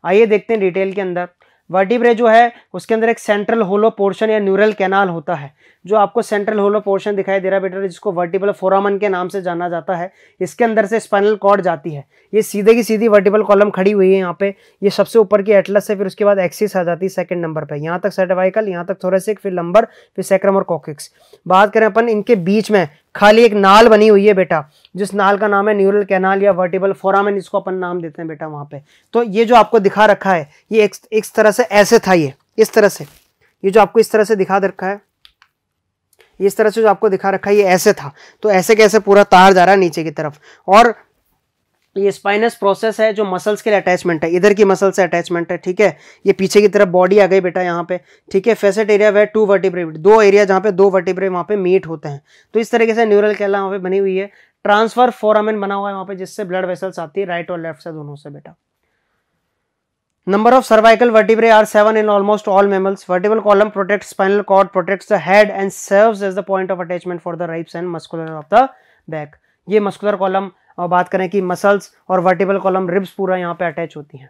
आइए देखते हैं डिटेल के अंदर। वर्टिब्रे जो है उसके अंदर एक सेंट्रल होलो पोर्शन या न्यूरल कैनाल होता है। जो आपको सेंट्रल होलो पोर्शन दिखाई दे रहा है बेटा, जिसको वर्टिब्रल फोरामन के नाम से जाना जाता है, इसके अंदर से स्पाइनल कॉर्ड जाती है। ये सीधे की सीधी वर्टिब्रल कॉलम खड़ी हुई है यहाँ पे। ये सबसे ऊपर की एटलस है, फिर उसके बाद एक्सिस आ जाती है सेकंड नंबर पे। यहाँ तक सर्वाइकल, यहाँ तक थोरेसिक, फिर लंबर, फिर सैक्रम और कोकिक्स। बात करें अपन, इनके बीच में खाली एक नाल बनी हुई है बेटा, जिस नाल का नाम है न्यूरल कैनाल या वर्टिब्रल फोरामन, इसको अपन नाम देते हैं बेटा वहाँ पे। तो ये जो आपको दिखा रखा है, ये एक तरह से ऐसे था, ये इस तरह से, ये जो आपको इस तरह से दिखा रखा है, इस तरह से जो आपको दिखा रखा है, ये ऐसे था। तो ऐसे कैसे पूरा तार जा रहा है नीचे की तरफ। और ये स्पाइनस प्रोसेस है जो मसल्स के लिए अटैचमेंट है, इधर की मसल से अटैचमेंट है, ठीक है। ये पीछे की तरफ बॉडी आ गई बेटा यहाँ पे, ठीक है। फेसेट एरिया वे 2 वर्टिब्रे, 2 एरिया जहाँ पे 2 वर्टिब्रे वहाँ पे मीट होते हैं। तो इस तरीके से न्यूरल कैनाल वहाँ पे बनी हुई है। ट्रांसफर फोरामेन बना हुआ है वहाँ पे, जिससे ब्लड वेसल्स आती है राइट और लेफ्ट से, दोनों से बेटा। Number of cervical vertebrae are 7 in almost all mammals. Vertebral column protects spinal cord, protects the head and serves as the point of attachment for the ribs and muscular of the back. ये muscular column, और बात करें कि muscles और vertebral column, ribs पूरा यहाँ पे attach होती हैं।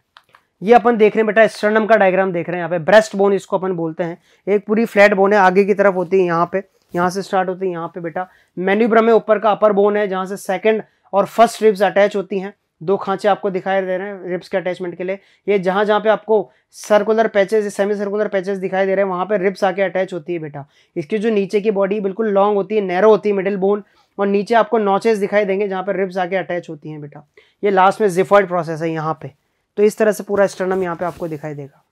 ये अपन देख रहे हैं बेटा, स्टर्नम का डायग्राम देख रहे हैं यहाँ पे। ब्रेस्ट बोन इसको अपन बोलते हैं। एक पूरी फ्लैट बोन है, आगे की तरफ होती है यहाँ पे, यहाँ से स्टार्ट होती है यहाँ पे बेटा। मैन्यूब्रम में ऊपर का अपर बोन है, जहाँ से सेकंड और फर्स्ट रिब्स अटैच होती हैं। 2 खांचे आपको दिखाई दे रहे हैं रिब्स के अटैचमेंट के लिए। ये जहाँ जहाँ पे आपको circular patches, semi circular patches दिखाई दे रहे हैं, वहाँ पे रिब्स आके अटैच होती है बेटा। इसकी जो नीचे की बॉडी बिल्कुल लॉन्ग होती है, नैरो होती है मिडिल बोन, और नीचे आपको नॉचेस दिखाई देंगे जहाँ पे रिब्स आके अटैच होती हैं बेटा। ये लास्ट में जिफॉइड प्रोसेस है यहाँ पे। तो इस तरह से पूरा स्टर्नम यहाँ पे आपको दिखाई देगा।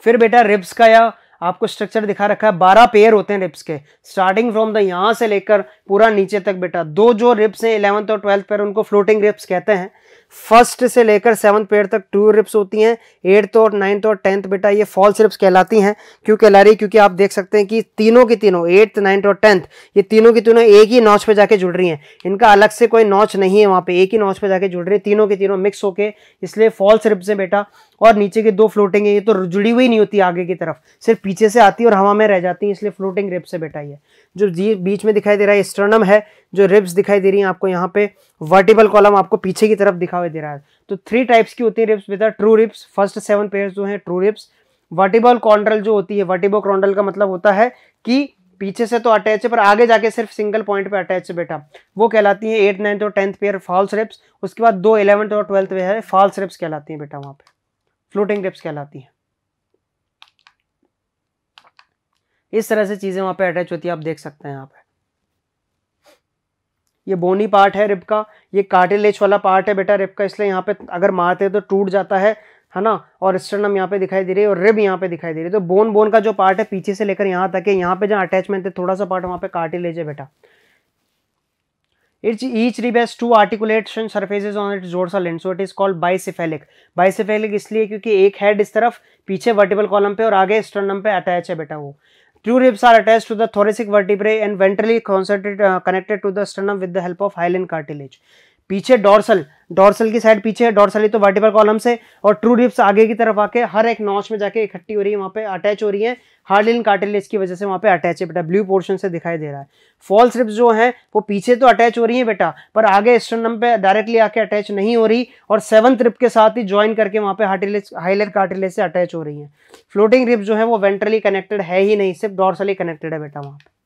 फिर बेटा रिब्स का या आपको स्ट्रक्चर दिखा रखा है। 12 पेयर होते हैं रिब्स के, स्टार्टिंग फ्रॉम द यहाँ से लेकर पूरा नीचे तक बेटा। 2 जो रिब्स हैं 11th और 12th पेयर, उनको फ्लोटिंग रिब्स कहते हैं। फर्स्ट से लेकर 7th पेयर तक 2 रिब्स होती हैं। 8th और 9th और 10th बेटा ये फॉल्स रिब्स कहलाती हैं। क्यों कहला रही? क्योंकि आप देख सकते हैं कि तीनों की तीनों 8th 9th और 10th ये तीनों की तीनों एक ही नॉच पे जाके जुड़ रही हैं। इनका अलग से कोई नॉच नहीं है, वहाँ पे एक ही नॉच पे जाके जुड़ रही है, तीनों की तीनों मिक्स होके, इसलिए फॉल्स रिब्स है बेटा। और नीचे की 2 फ्लोटिंग है, ये तो जुड़ी हुई नहीं होती आगे की तरफ, सिर्फ पीछे से आती है और हवा में रह जाती है, इसलिए फ्लोटिंग रिब्स है बेटा। ये जो बीच में दिखाई दे रहा है स्टर्नम है, जो रिब्स दिखाई दे रही है आपको यहाँ पे, वर्टिब्रल कॉलम आपको पीछे की तरफ दिखाई दे रहा है। तो 3 टाइप्स की होती है रिब्स बेटा। ट्रू रिब्स, फर्स्ट 7 पेयर्स जो है ट्रू रिब्स। वर्टिब्रल कॉन्ड्रल जो होती है, वर्टिब्रो कॉन्ड्रल का मतलब होता है कि पीछे से तो अटैच है पर आगे जाके सिर्फ सिंगल पॉइंट पे अटैच है बेटा, वो कहलाती है 8th 9th और 10th पेयर फॉल्स रिब्स। उसके बाद 2 11th और 12th पे है फॉल्स रिब्स कहलाती है बेटा, वहां पे फ्लोटिंग रिब्स कहलाती है। इस तरह से चीजें वहां पे अटैच होती है, आप देख सकते हैं यहाँ पे। ये बोनी पार्ट है रिब का, ये कार्टिलेज वाला पार्ट है बेटा रिब का, इसलिए यहाँ पे अगर मारते हैं तो टूट जाता है ना। और स्टर्नम यहाँ पे दिखाई दे रही है और रिब यहाँ पे दिखाई दे रही है। तो बोन का जो पार्ट है पीछे से लेकर यहाँ तक है, यहाँ पे जहाँ अटैचमेंट है थोड़ा सा पार्ट वहाँ पे कार्टिलेज है बेटा। Each rib has 2 articulation surfaces on its dorsal end, so it is called bicephalic. Bicephalic इसलिए क्योंकि एक हेड इस तरफ पीछे वर्टिब्रल कॉलम पे और आगे स्टर्नम पे अटैच है बेटा वो। Two ribs are attached to the thoracic vertebrae and ventrally connected to the sternum with the help of hyaline cartilage. पीछे डॉर्सल की साइड पीछे है, डॉर्सल ही तो वर्टिब्रल कॉलम से, और ट्रू रिब्स आगे की तरफ आके हर एक नॉच में जाके इकट्ठी हो रही है, वहाँ पे अटैच हो रही है, हार्लिन कार्टिलेज की वजह से वहाँ पे अटैच है बेटा। ब्लू पोर्शन से दिखाई दे रहा है। फॉल्स रिब्स जो हैं वो पीछे तो अटैच हो रही है बेटा, पर आगे स्टर्नम पे डायरेक्टली आके अटैच नहीं हो रही, और 7th रिब के साथ ही ज्वाइन करके वहाँ पे हाइलाइन कार्टिलेज से अटैच हो रही है। फ्लोटिंग रिब्स जो है वो वेंट्रली कनेक्टेड है ही नहीं, सिर्फ डॉर्सली कनेक्टेड है बेटा वहाँ पे।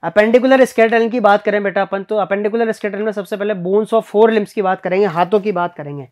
अपेंडिकुलर स्केलेटन की बात करें बेटा अपन, तो अपेंडिकुलर स्केलेटन में सबसे पहले बोन्स ऑफ 4 लिम्स की बात करेंगे, हाथों की बात करेंगे।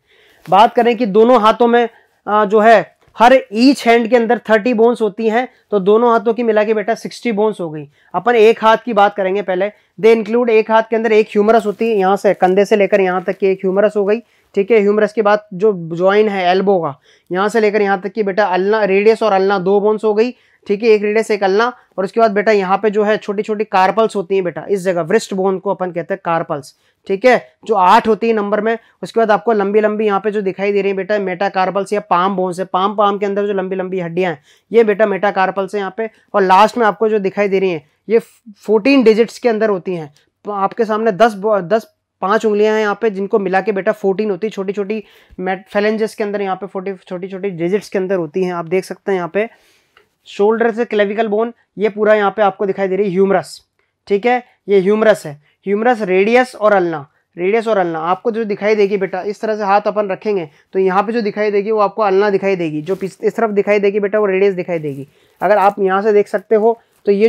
बात करें कि दोनों हाथों में जो है हर ईच हैंड के अंदर 30 बोन्स होती हैं, तो दोनों हाथों की मिला के बेटा 60 बोन्स हो गई। अपन एक हाथ की बात करेंगे पहले। दे इंक्लूड, एक हाथ के अंदर एक ह्यूमरस होती है, यहाँ से कंधे से लेकर यहाँ तक की एक ह्यूमरस हो गई, ठीक है। ह्यूमरस के बाद जो ज्वाइन है एल्बो का, यहाँ से लेकर यहाँ तक की बेटा अल्ना, रेडियस और अल्ना 2 बोन्स हो गई, ठीक है, एक रेडियस एक अल्ना। और उसके बाद बेटा यहाँ पे जो है छोटी छोटी कार्पल्स होती हैं बेटा, इस जगह व्रिस्ट बोन को अपन कहते हैं कार्पल्स, ठीक है, जो 8 होती है नंबर में। उसके बाद आपको लंबी लंबी यहाँ पे जो दिखाई दे रही है बेटा मेटाकार्पल्स या पाम बोन्स है, पाम के अंदर जो लंबी लंबी हड्डियां हैं ये बेटा मेटाकार्पल्स है यहाँ पे। और लास्ट में आपको जो दिखाई दे रही है ये 14 डिजिट्स के अंदर होती हैं। तो आपके सामने 10 5 उंगलियां हैं यहाँ पे, जिनको मिला के बेटा 14 होती है, छोटी छोटी फेलेंजेस के अंदर यहाँ पे 40 छोटी छोटी डिजिट्स के अंदर होती हैं। आप देख सकते हैं यहाँ पे शोल्डर से क्लेविकल बोन, ये पूरा यहाँ पे आपको दिखाई दे रही है ह्यूमरस, ठीक है, ये ह्यूमरस है, ह्यूमरस, रेडियस और अल्ना, रेडियस और अल्ना आपको जो दिखाई देगी बेटा, इस तरह से हाथ अपन रखेंगे तो यहाँ पे जो दिखाई देगी वो आपको अल्ना दिखाई देगी, जो इस तरफ दिखाई देगी बेटा वो रेडियस दिखाई देगी। अगर आप यहाँ से देख सकते हो तो ये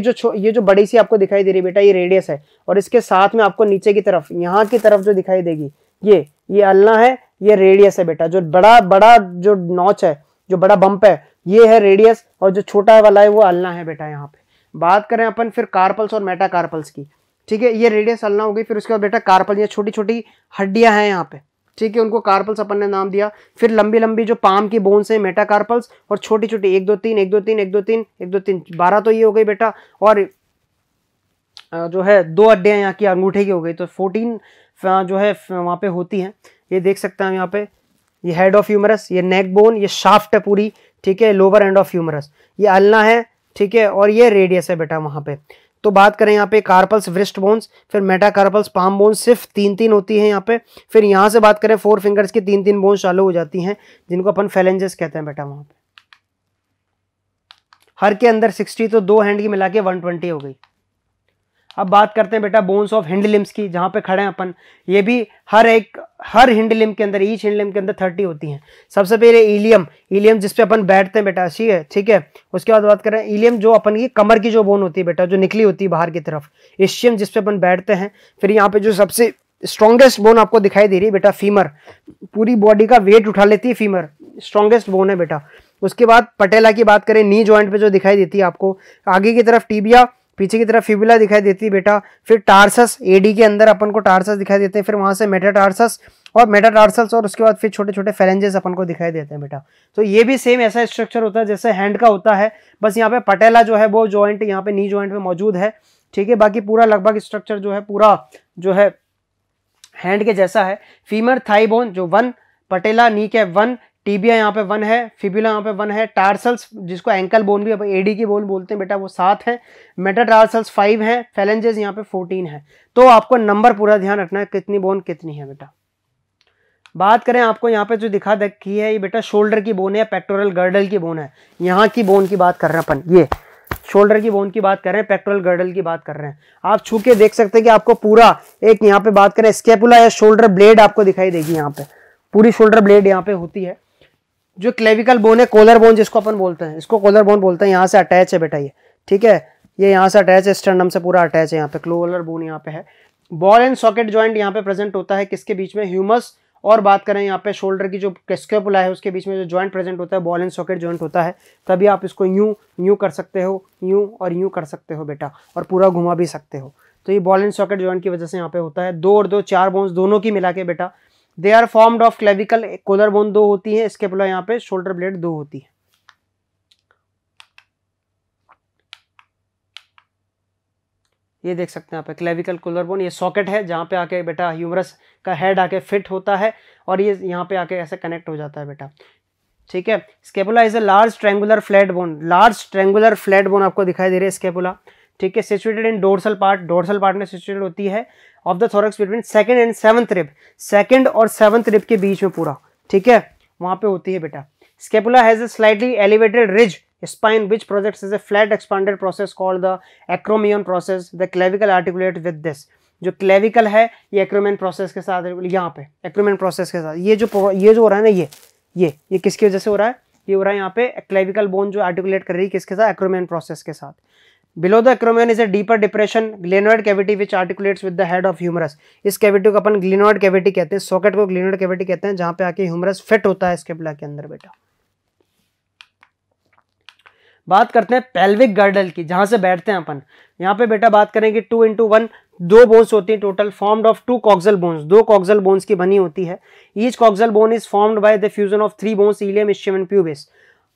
जो बड़ी सी आपको दिखाई दे रही है बेटा ये रेडियस है, और इसके साथ में आपको नीचे की तरफ यहाँ की तरफ जो दिखाई देगी ये अल्ना है, ये रेडियस है बेटा। जो बड़ा जो नॉच है, जो बड़ा बम्प है, ये है रेडियस, और जो छोटा वाला है वो अल्ना है बेटा। यहाँ पे बात करें अपन फिर कार्पल्स और मेटाकार्पल्स की, ठीक है, ये रेडियस अल्ना हो गई। फिर उसके बाद बेटा कार्पल, ये छोटी छोटी हड्डियां हैं यहाँ पे, ठीक है, उनको कार्पल्स अपन ने नाम दिया। फिर लंबी लंबी जो पाम की बोन्स है मेटाकार्पल्स, और छोटी छोटी 1 2 3 1 2 3 1 2 3 1 2 3 12 तो ये हो गई बेटा, और जो है 2 हड्डियां यहाँ की अंगूठे की हो गई, तो 14 जो है वहाँ पे होती हैं। ये देख सकते हैं यहाँ पे, ये हेड ऑफ ह्यूमरस, ये नेक बोन, ये शाफ्ट है पूरी, ठीक है, लोअर एंड ऑफ ह्यूमरस, ये अल्ना है, ठीक है, और ये रेडियस है बेटा वहाँ पे। तो बात करें यहाँ पे कार्पल्स व्रिस्ट बोन्स, फिर मेटाकार्पल्स पाम बोन्स सिर्फ 3 होती हैं यहाँ पे। फिर यहाँ से बात करें 4 फिंगर्स की 3 बोन्स चालू हो जाती हैं, जिनको अपन फेलेंजेस कहते हैं बेटा। वहाँ पे हर के अंदर 60, तो 2 हैंड की मिला के 120 हो गई। अब बात करते हैं बेटा बोन्स ऑफ हिंड लिम्स की, जहां पे खड़े हैं अपन, ये भी हर हिंड लिम के अंदर, ईच हिंड लिम के अंदर 30 होती हैं। सबसे पहले इलियम जिसपे अपन बैठते हैं बेटा, ठीक है। उसके बाद बात करें इलियम, जो अपन की कमर की जो बोन होती है बेटा, जो निकली होती है बाहर की तरफ, इशियम जिसपे अपन बैठते हैं। फिर यहाँ पे जो सबसे स्ट्रॉन्गेस्ट बोन आपको दिखाई दे रही है बेटा, फीमर, पूरी बॉडी का वेट उठा लेती है फीमर, स्ट्रॉन्गेस्ट बोन है बेटा। उसके बाद पटेला की बात करें, नी जॉइंट पे जो दिखाई देती है आपको, आगे की तरफ टीबिया, पीछे की तरफ फिबुला दिखाई देती है बेटा। फिर टार्सस, एडी के अंदर अपन को टार्सस दिखाई देते हैं। फिर वहां से मेटाटार्सस और उसके बाद फिर छोटे छोटे फेरेंजेस अपन को दिखाई देते हैं बेटा। तो ये भी सेम ऐसा स्ट्रक्चर होता है जैसे हैंड का होता है, बस यहाँ पे पटेला जो है वो जॉइंट यहाँ पे नी जॉइंट में मौजूद है, ठीक है। बाकी पूरा लगभग स्ट्रक्चर जो है पूरा जो है हैंड के जैसा है। फीमर थाई बोन जो 1, पटेला नी के 1, टीबिया यहाँ पे 1 है, फिबुला यहाँ पे 1 है, टार्सल्स जिसको एंकल बोन भी एडी की बोन बोलते हैं बेटा वो 7 है, मेटाटार्सल्स 5 है, फेलेंजेस यहाँ पे 14 है। तो आपको नंबर पूरा ध्यान रखना है कितनी बोन कितनी है बेटा। बात करें आपको यहाँ पे जो दिखा रखी है ये बेटा शोल्डर की बोन है, पेक्टोरल गर्डल की बोन है। यहाँ की बोन की बात कर रहे हैं अपन, ये शोल्डर की बोन की बात कर रहे हैं, पेक्टोरल गर्डल की बात कर रहे हैं। आप छू के देख सकते हैं कि आपको पूरा एक यहाँ पे बात करें स्केपुला या शोल्डर ब्लेड आपको दिखाई देगी, यहाँ पे पूरी शोल्डर ब्लेड यहाँ पे होती है। जो क्लेविकल बोन है, कॉलर बोन जिसको अपन बोलते हैं, इसको कॉलर बोन बोलते हैं, यहाँ से अटैच है बेटा ये, ठीक है, ये यहाँ से अटैच है, स्टर्नम से पूरा अटैच है, यहाँ पे कॉलर बोन यहाँ पे है। बॉल एंड सॉकेट जॉइंट यहाँ पे प्रेजेंट होता है किसके बीच में, ह्यूमस और बात करें यहाँ पे शोल्डर की जो स्केपुला है उसके बीच में जो जॉइंट प्रेजेंट होता है बॉल एंड सॉकेट जॉइंट होता है। तभी आप इसको यूं कर सकते हो, यूं और यूं कर सकते हो बेटा, और पूरा घुमा भी सकते हो। तो ये बॉल एंड सॉकेट जॉइंट की वजह से यहाँ पे होता है। 2 और 2 4 बोन्स दोनों की मिला के बेटा, they are formed of clavicle, collar bone 2 होती है, स्केपुला यहाँ पे, शोल्डर ब्लेड 2 होती है। ये देख सकते हैं यहाँ पे क्लेविकल कॉलर बोन, ये सॉकेट है जहाँ पे आके बेटा ह्यूमरस का हेड आके फिट होता है और ये यहाँ पे आके ऐसे कनेक्ट हो जाता है बेटा, ठीक है। Scapula is a large triangular flat bone, large triangular flat bone आपको दिखाई दे रही है स्केपुला, ठीक है। सिचुएटेड इन डोर्सल पार्ट में सिचुएटेड होती है of the thorax between 2nd and 7th rib, 2nd और 7th रिब के बीच में पूरा, ठीक है, वहां पे होती है बेटा। Scapula has a slightly elevated ridge spine which projects as a flat expanded process called the acromion process. The clavicle articulate with this. जो क्लेविकल है ये एक्रोमियन प्रोसेस के साथ, यहाँ पे एक्रोमियन प्रोसेस के साथ ये जो हो रहा है ना, ये किसकी वजह से हो रहा है, ये हो रहा है यहाँ पे क्लेविकल बोन जो आर्टिकुलेट कर रही है किसके साथ, एक्रोमियन प्रोसेस के साथ। Below the acromion is a deeper depression glenoid cavity which articulates with the head of humerus. इस कैविटी को अपन ग्लेनोइड कैविटी कहते हैं, सॉकेट को ग्लेनोइड कैविटी कहते हैं, जहाँ पे आके ह्यूमरस फिट होता है स्केपुला के अंदर बेटा। बात करते हैं पेल्विक गर्डल की, जहां से बैठते हैं अपन। यहाँ पे बेटा बात करेंगे 2 into 1, 2 बोन्स होती है total, formed of 2 coxal bones, 2 coxal bones की बनी होती है। Each coxal bone is formed by the fusion of 3 bones, ilium, ischium and pubis.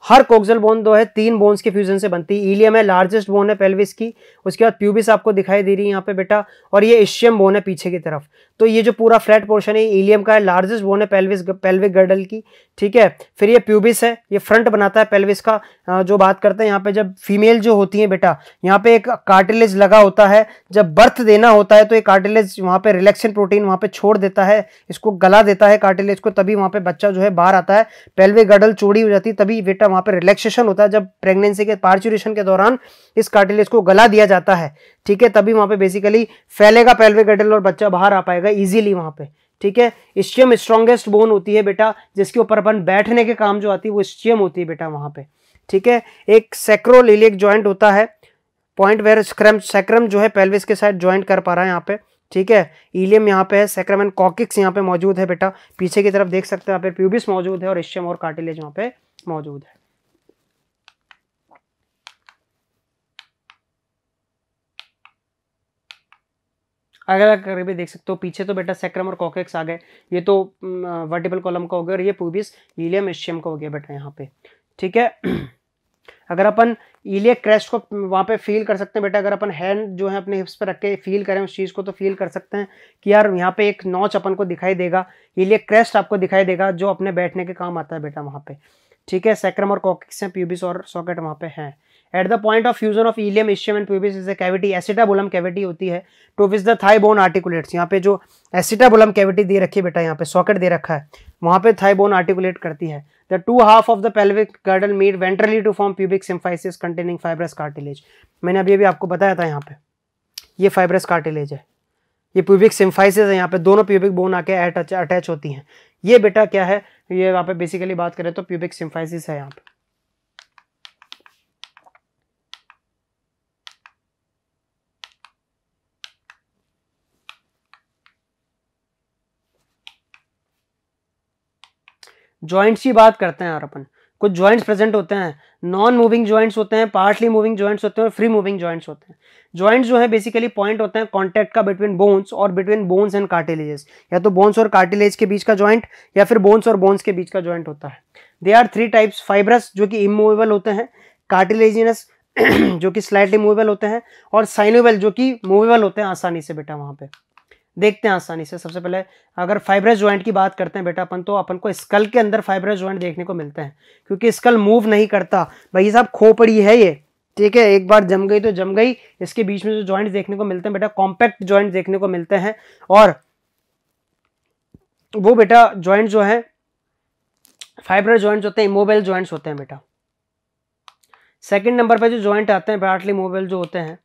हर कॉक्सल बोन जो है 3 बोन्स के फ्यूजन से बनती है। इलियम है लार्जेस्ट बोन है पेल्विस की, उसके बाद प्यूबिस आपको दिखाई दे रही है यहाँ पे बेटा, और ये इस्चियम बोन है पीछे की तरफ। तो ये जो पूरा फ्लैट पोर्शन है इलियम का है, लार्जेस्ट बोन है पेल्विक गर्डल की, ठीक है। फिर ये प्यूबिस है, ये फ्रंट बनाता है पेल्विस का। जो बात करते हैं यहाँ पे, जब फीमेल जो होती है बेटा, यहाँ पे एक कार्टिलेज लगा होता है, जब बर्थ देना होता है तो ये कार्टिलेज वहाँ पे रिलैक्सेशन प्रोटीन वहाँ पे छोड़ देता है, इसको गला देता है कार्टिलेज को, तभी वहाँ पे बच्चा जो है बाहर आता है, पेल्विक गर्डल चौड़ी हो जाती है, तभी बेटा वहाँ पे रिलैक्सेशन होता है। जब प्रेगनेंसी के पार्चुरेशन के दौरान इस कार्टिलेज को गला दिया जाता है, ठीक है, तभी वहाँ पे बेसिकली फैलेगा पेल्विक गर्डल और बच्चा बाहर आ पाएगा इजीली वहाँ पे, ठीक है। इस्चियम स्ट्रॉन्गेस्ट बोन होती है बेटा, जिसके ऊपर अपन बैठने के काम जो आती है वो इस्चियम होती है बेटा वहाँ पे, ठीक है। एक सैक्रोइलियक जॉइंट होता है, पॉइंट वेयर सैक्रम जो है पेल्विस के साथ ज्वाइंट कर पा रहा है यहाँ पे, ठीक है। इलियम यहाँ पे है, सैक्रम एंड कॉकिक्स यहाँ पे मौजूद है बेटा, पीछे की तरफ देख सकते हैं यहाँ पे प्यूबिस मौजूद है और इस्चियम और कार्टिलेज यहाँ पे मौजूद है। अलग करके भी देख सकते हो, पीछे तो बेटा सैक्रम और कॉकेक्स आ गए, ये तो वर्टिबल कॉलम का हो गया और ये प्यूबिस इलियम इस्चियम का हो गया बेटा यहाँ पे, ठीक है। अगर अपन इलियक क्रेस्ट को वहाँ पे फील कर सकते हैं बेटा, अगर अपन हैंड जो है अपने हिप्स पे रख के फील करें उस चीज़ को, तो फील कर सकते हैं कि यार यहाँ पे एक नॉच अपन को दिखाई देगा, इलियक क्रेस्ट आपको दिखाई देगा जो अपने बैठने के काम आता है बेटा वहाँ पे, ठीक है। सैक्रम और कॉकेक्स हैं, प्यूबिस और सॉकेट वहाँ पे हैं। At the point of fusion of ilium ischium and pubis is a cavity, acetabulum cavity होती है to which the thigh bone articulates. यहाँ पे जो एसिटाबुलम कैविटी दे रखी है बेटा, यहाँ पे सॉकेट दे रखा है, वहाँ पे थाई बोन आर्टिकुलेट करती है। The two half of the pelvic girdle meet ventrally to form pubic symphysis containing fibrous cartilage. मैंने अभी आपको बताया था यहाँ पे ये फाइब्रस कार्टिलेज है, ये प्यूबिक सिम्फाइसिस है, यहाँ पे दोनों प्यूबिक बोन आके अटैच होती हैं। ये बेटा क्या है, ये यहाँ पे बेसिकली बात करें तो प्यूबिक सिम्फाइसिस है यहाँ पे। जॉइंट्स की बात करते हैं यार अपन, कुछ जॉइंट्स प्रेजेंट होते हैं, नॉन मूविंग जॉइंट्स होते हैं, पार्टली मूविंग जॉइंट्स होते हैं और फ्री मूविंग जॉइंट्स होते हैं। जॉइंट्स जो है बेसिकली पॉइंट होते हैं कॉन्टैक्ट का बिटवीन बोन्स और बिटवीन बोन्स एंड कार्टिलेजेस, या तो बोन्स और कार्टिलेज के बीच का जॉइंट या फिर बोन्स और बोन्स के बीच का जॉइंट होता है। They are three types, fibrous जो कि इमूवेबल होते हैं, कार्टिलेजिनस जो कि स्लाइटली मूवेबल होते हैं, और साइनोवेल जो कि मूवेबल होते हैं आसानी से बेटा वहाँ पे। देखते हैं आसानी से, सबसे पहले अगर फाइब्रस जॉइंट की बात करते हैं बेटा अपन, तो अपन को स्कल के अंदर फाइब्रस जॉइंट देखने को मिलते हैं, क्योंकि स्कल मूव नहीं करता भाई साहब, खोपड़ी है ये, ठीक है, एक बार जम गई तो जम गई। इसके बीच में जो जॉइंट देखने को मिलते हैं बेटा, कॉम्पैक्ट जॉइंट देखने को मिलते हैं, और वो बेटा जॉइंट जो है फाइब्रस जॉइंट्स होते हैं, इमोबाइल जॉइंट्स होते हैं बेटा। सेकंड नंबर पे जो जॉइंट आते हैं पार्टली मूवेबल जो होते हैं,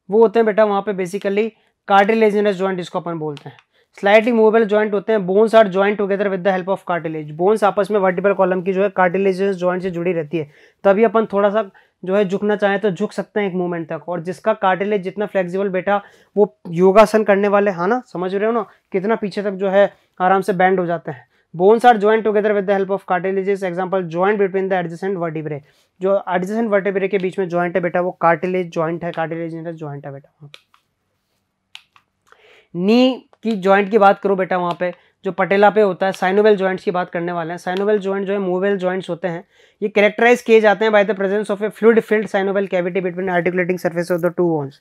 वो होते हैं बेटा वहाँ पे बेसिकली कार्टिलेजिनस जॉइंट जिसको अपन बोलते हैं। स्लाइटली मूवेबल जॉइंट होते हैं, bones are joint together with the help of cartilage, bones आपस में वर्टिबल कॉलम की जो है कार्टिलेजिनस जॉइंट से जुड़ी रहती है, तभी अपन थोड़ा सा जो है झुकना चाहें तो झुक सकते हैं एक मूवमेंट तक। और जिसका कार्टिलेज जितना फ्लेक्सिबल बेटा, वो योगासन करने वाले, हाँ ना, समझ रहे हो ना, कितना पीछे तक जो है आराम से बैंड हो जाते हैं। Bones are joint together with the help of cartilages, example joint between the adjacent vertebrae, जो एडजेसेंट वर्टिब्रे के बीच में जॉइंट है बेटा वो कार्टिलेज जॉइंट है, कार्टिलेजिनस जॉइंट है बेटा। नी की जॉइंट की बात करो बेटा, वहाँ पे जो पटेला पे होता है, साइनोवेल जॉइंट्स की बात करने वाले हैं। साइनोवेल जॉइंट जो है मूवेबल जॉइंट्स होते हैं, ये कैरेक्टराइज किए जाते हैं by the presence of A fluid filled synovial cavity between articulating surface of the two bones.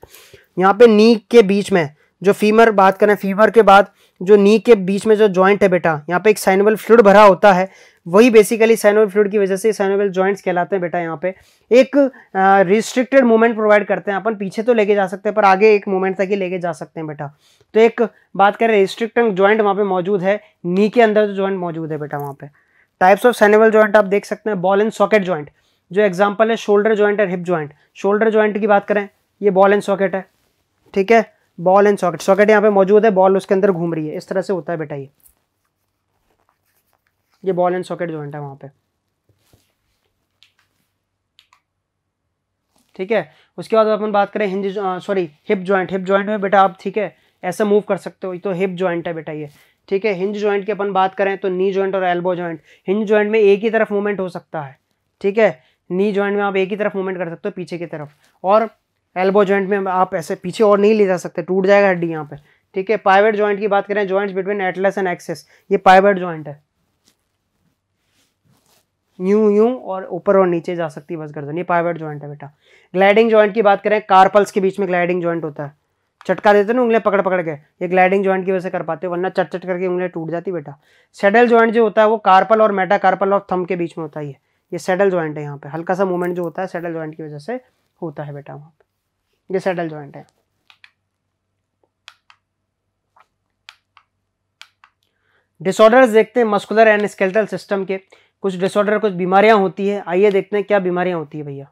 यहाँ पे नी के बीच में जो फीमर बात करें, फीमर के बाद जो नी के बीच में जो जॉइंट है बेटा, यहाँ पे एक साइनोवेल फ्लूइड भरा होता है, वही बेसिकली साइनोवेल फ्लूइड की वजह से साइनोवेल जॉइंट्स कहलाते हैं बेटा। यहाँ पे एक रिस्ट्रिक्टेड मूवमेंट प्रोवाइड करते हैं, अपन पीछे तो लेके जा सकते हैं पर आगे एक मूवमेंट तक ही लेके जा सकते हैं बेटा। तो एक बात करें रिस्ट्रिक्टेड जॉइंट वहाँ पे मौजूद है, नी के अंदर जो जॉइंट मौजूद है बेटा वहाँ पे। टाइप्स ऑफ साइनोवेल जॉइंट आप देख सकते हैं, बॉल एंड सॉकेट जॉइंट जो एग्जाम्पल है, शोल्डर जॉइंट और हिप जॉइंट। शोल्डर जॉइंट की बात करें, ये बॉल एंड सॉकेट है, ठीक है, बॉल एंड सॉकेट, सॉकेट यहाँ पे मौजूद है, बॉल उसके अंदर घूम रही है, इस तरह से होता है बेटा ये बॉल एंड सॉकेट जॉइंट है वहाँ पे, ठीक है। उसके बाद अपन बात करें hinge sorry hip joint, hip joint में बेटा आप, ठीक है, ऐसा मूव कर सकते हो, तो हिप जॉइंट है बेटा ये, ठीक है। हिंज जॉइंट की अपन बात करें तो नी जॉइंट और एल्बो जॉइंट। हिंज जॉइंट में एक ही तरफ मूवमेंट हो सकता है, ठीक है, नी जॉइंट में आप एक ही तरफ मूवमेंट कर सकते हो पीछे की तरफ, और एल्बो जॉइंट में आप ऐसे पीछे और नहीं ले जा सकते, टूट जाएगा हड्डी यहाँ पे, ठीक है। पाइवट जॉइंट की बात करें, joints between Atlas and axis, ये पाइवट जॉइंट है, यूं यूं और ऊपर और नीचे जा सकती है बस गर्दन, ये पाइवट जॉइंट है बेटा। ग्लाइडिंग जॉइंट की बात करें, कार्पल्स के बीच में ग्लाइडिंग जॉइंट होता है, चटका देते ना उंगलियां पकड़ पकड़ के, ये ग्लाइडिंग जॉइंट की वजह से कर पाते हो, वरना चट चट करके उंगलियां टूट जाती बेटा। सैडल जॉइंट जो होता है वो कार्पल और मेटाकार्पल और थंब के बीच में होता है, ये सैडल जॉइंट है। यहाँ पे हल्का सा मूवमेंट जो होता है सैडल जॉइंट की वजह से होता है बेटा, वहाँ पे ये सैडल जॉइंट है। डिसऑर्डर्स देखते हैं मस्कुलर एंड स्केलेटल सिस्टम के, कुछ डिसऑर्डर, कुछ बीमारियां होती है। आइए देखते हैं क्या बीमारियां होती है भैया।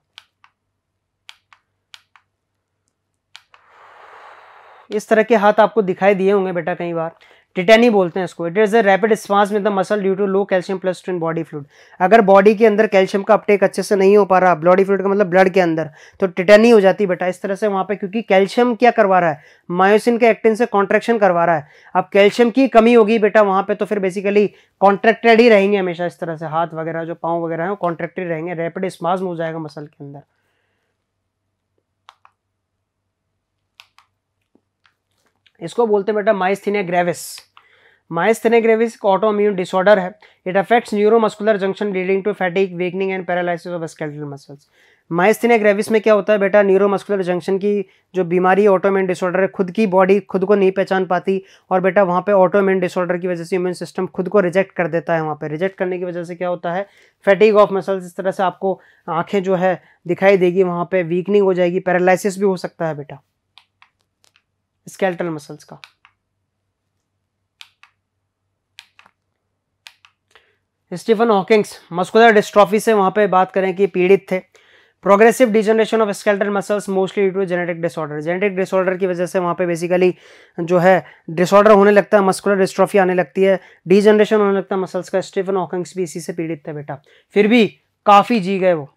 इस तरह के हाथ आपको दिखाई दिए होंगे बेटा कई बार, टिटेनी बोलते हैं इसको। It is a rapid spasm in the muscle due to low calcium plus two in body fluid. अगर बॉडी के अंदर कैल्शियम का अपटेक अच्छे से नहीं हो पा रहा, बॉडी फ्लूइड का मतलब ब्लड के अंदर, तो टिटेनी हो जाती है बेटा इस तरह से वहां पे, क्योंकि कैल्शियम क्या करवा रहा है, मायोसिन के एक्टिन से कॉन्ट्रेक्शन करवा रहा है। अब कैल्शियम की कमी होगी बेटा वहां पे, तो फिर बेसिकली कॉन्ट्रैक्टेड ही रहेंगे हमेशा इस तरह से, हाथ वगैरह जो पाँव वगैरह है वो कॉन्ट्रैक्टेड रहेंगे, रैपिड स्पाज्म हो जाएगा मसल के अंदर। इसको बोलते हैं बेटा माइस्थीनिया ग्रेविस। माइस्थीनिया ग्रेविस एक ऑटोइम्यून डिसऑर्डर है। It affects neuromuscular junction leading to fatigue, weakening and paralysis of skeletal muscles. Myasthenia gravis में क्या होता है बेटा, न्यूरोमस्कुलर जंक्शन की जो बीमारी है, ऑटोइम्यून डिसऑर्डर है, खुद की बॉडी खुद को नहीं पहचान पाती, और बेटा वहाँ पे ऑटोइम्यून डिसऑर्डर की वजह से इम्यून सिस्टम खुद को रिजेक्ट कर देता है। वहाँ पे रिजेक्ट करने की वजह से क्या होता है, फैटिग ऑफ मसल्स, इस तरह से आपको आंखें जो है दिखाई देगी, वहाँ पे वीकनिंग हो जाएगी, पैरालिसिस भी हो सकता है बेटा स्केलेटल मसल्स का। स्टीफन हॉकिंग्स मस्कुलर डिस्ट्रॉफी से वहां पे बात करें कि पीड़ित थे। Progressive degeneration of skeletal muscles mostly due to genetic disorder. Genetic disorder की वजह से वहां पे बेसिकली जो है डिसऑर्डर होने लगता है, मस्कुलर डिस्ट्रॉफी आने लगती है, डिजनरेशन होने लगता है मसल्स का। स्टीफन हॉकिंग्स भी इसी से पीड़ित थे बेटा, फिर भी काफी जी गए वो।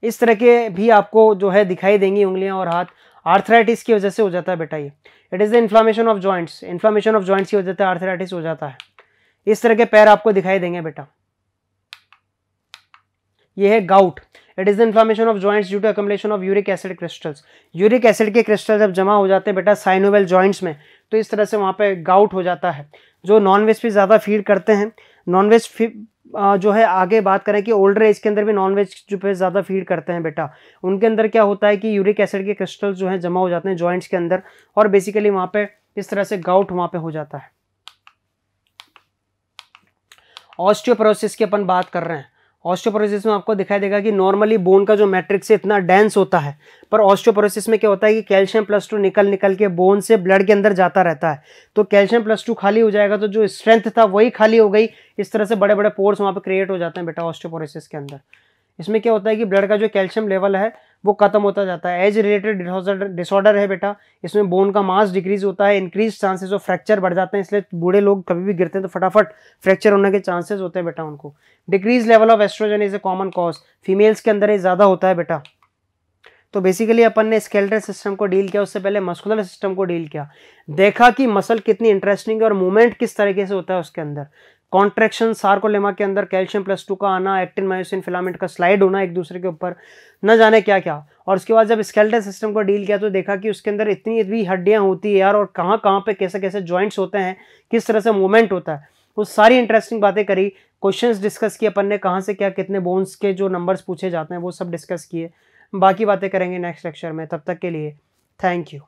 इस तरह के भी आपको जो है दिखाई देंगी उंगलियां और हाथ। आर्थराइटिस की वजह से हो जाता है बेटा ये। It is the inflammation of joints, inflammation of joints की वजह से आर्थराइटिस हो जाता है। इस तरह के पैर आपको दिखाई देंगे बेटा। ये है gout. It is the inflammation of joints due to accumulation of uric acid crystals. Uric acid के क्रिस्टल जब जमा हो जाते हैं बेटा साइनोवेल जॉइंट्स में, तो इस तरह से वहां पे गाउट हो जाता है। जो नॉनवेज पे ज्यादा फीड करते हैं, नॉनवेज जो है आगे बात करें कि ओल्डर एज के अंदर भी नॉनवेज जो पे ज़्यादा फीड करते हैं बेटा, उनके अंदर क्या होता है कि यूरिक एसिड के क्रिस्टल्स जो हैं जमा हो जाते हैं जॉइंट्स के अंदर, और बेसिकली वहाँ पे इस तरह से गाउट वहाँ पे हो जाता है। ऑस्टियोपोरोसिस की अपन बात कर रहे हैं। ऑस्टियोपोरोसिस में आपको दिखाई देगा कि नॉर्मली बोन का जो मैट्रिक्स है इतना डेंस होता है, पर ऑस्टियोपोरोसिस में क्या होता है कि कैल्शियम प्लस टू निकल निकल के बोन से ब्लड के अंदर जाता रहता है, तो कैल्शियम प्लस टू खाली हो जाएगा, तो जो स्ट्रेंथ था वही खाली हो गई। इस तरह से बड़े बड़े पोर्स वहाँ पे क्रिएट हो जाते हैं बेटा ऑस्टियोपोरोसिस के अंदर। इसमें क्या होता है कि ब्लड का जो कैल्शियम लेवल है वो खत्म होता जाता है। एज रिलेटेड डिसऑर्डर है बेटा, इसमें बोन का मास डिक्रीज होता है, इंक्रीज चांसेस ऑफ फ्रैक्चर बढ़ जाते हैं, इसलिए बूढ़े लोग कभी भी गिरते हैं तो फटाफट फ्रैक्चर होने के चांसेस होते हैं बेटा उनको। Decrease level of oestrogen is a common cause, females के अंदर ये ज्यादा होता है बेटा। तो बेसिकली अपन ने स्केलेटल सिस्टम को डील किया, उससे पहले मस्कुलर सिस्टम को डील किया, देखा कि मसल कितनी इंटरेस्टिंग है और मूवमेंट किस तरीके से होता है उसके अंदर। कॉन्ट्रैक्शन, सार्कोलेमा के अंदर कैल्शियम प्लस टू का आना, एक्टिन मायोसिन फिलामेंट का स्लाइड होना एक दूसरे के ऊपर, न जाने क्या क्या। और उसके बाद जब स्केलेटल सिस्टम को डील किया तो देखा कि उसके अंदर इतनी इतनी हड्डियां होती है यार, और कहाँ कहाँ पे कैसे कैसे जॉइंट्स होते हैं, किस तरह से मूवमेंट होता है, वो सारी इंटरेस्टिंग बातें करी। क्वेश्चंस डिस्कस किए अपन ने, कहाँ से क्या कितने बोन्स के जो नंबर्स पूछे जाते हैं वो सब डिस्कस किए। बाकी बातें करेंगे नेक्स्ट लेक्चर में, तब तक के लिए थैंक यू।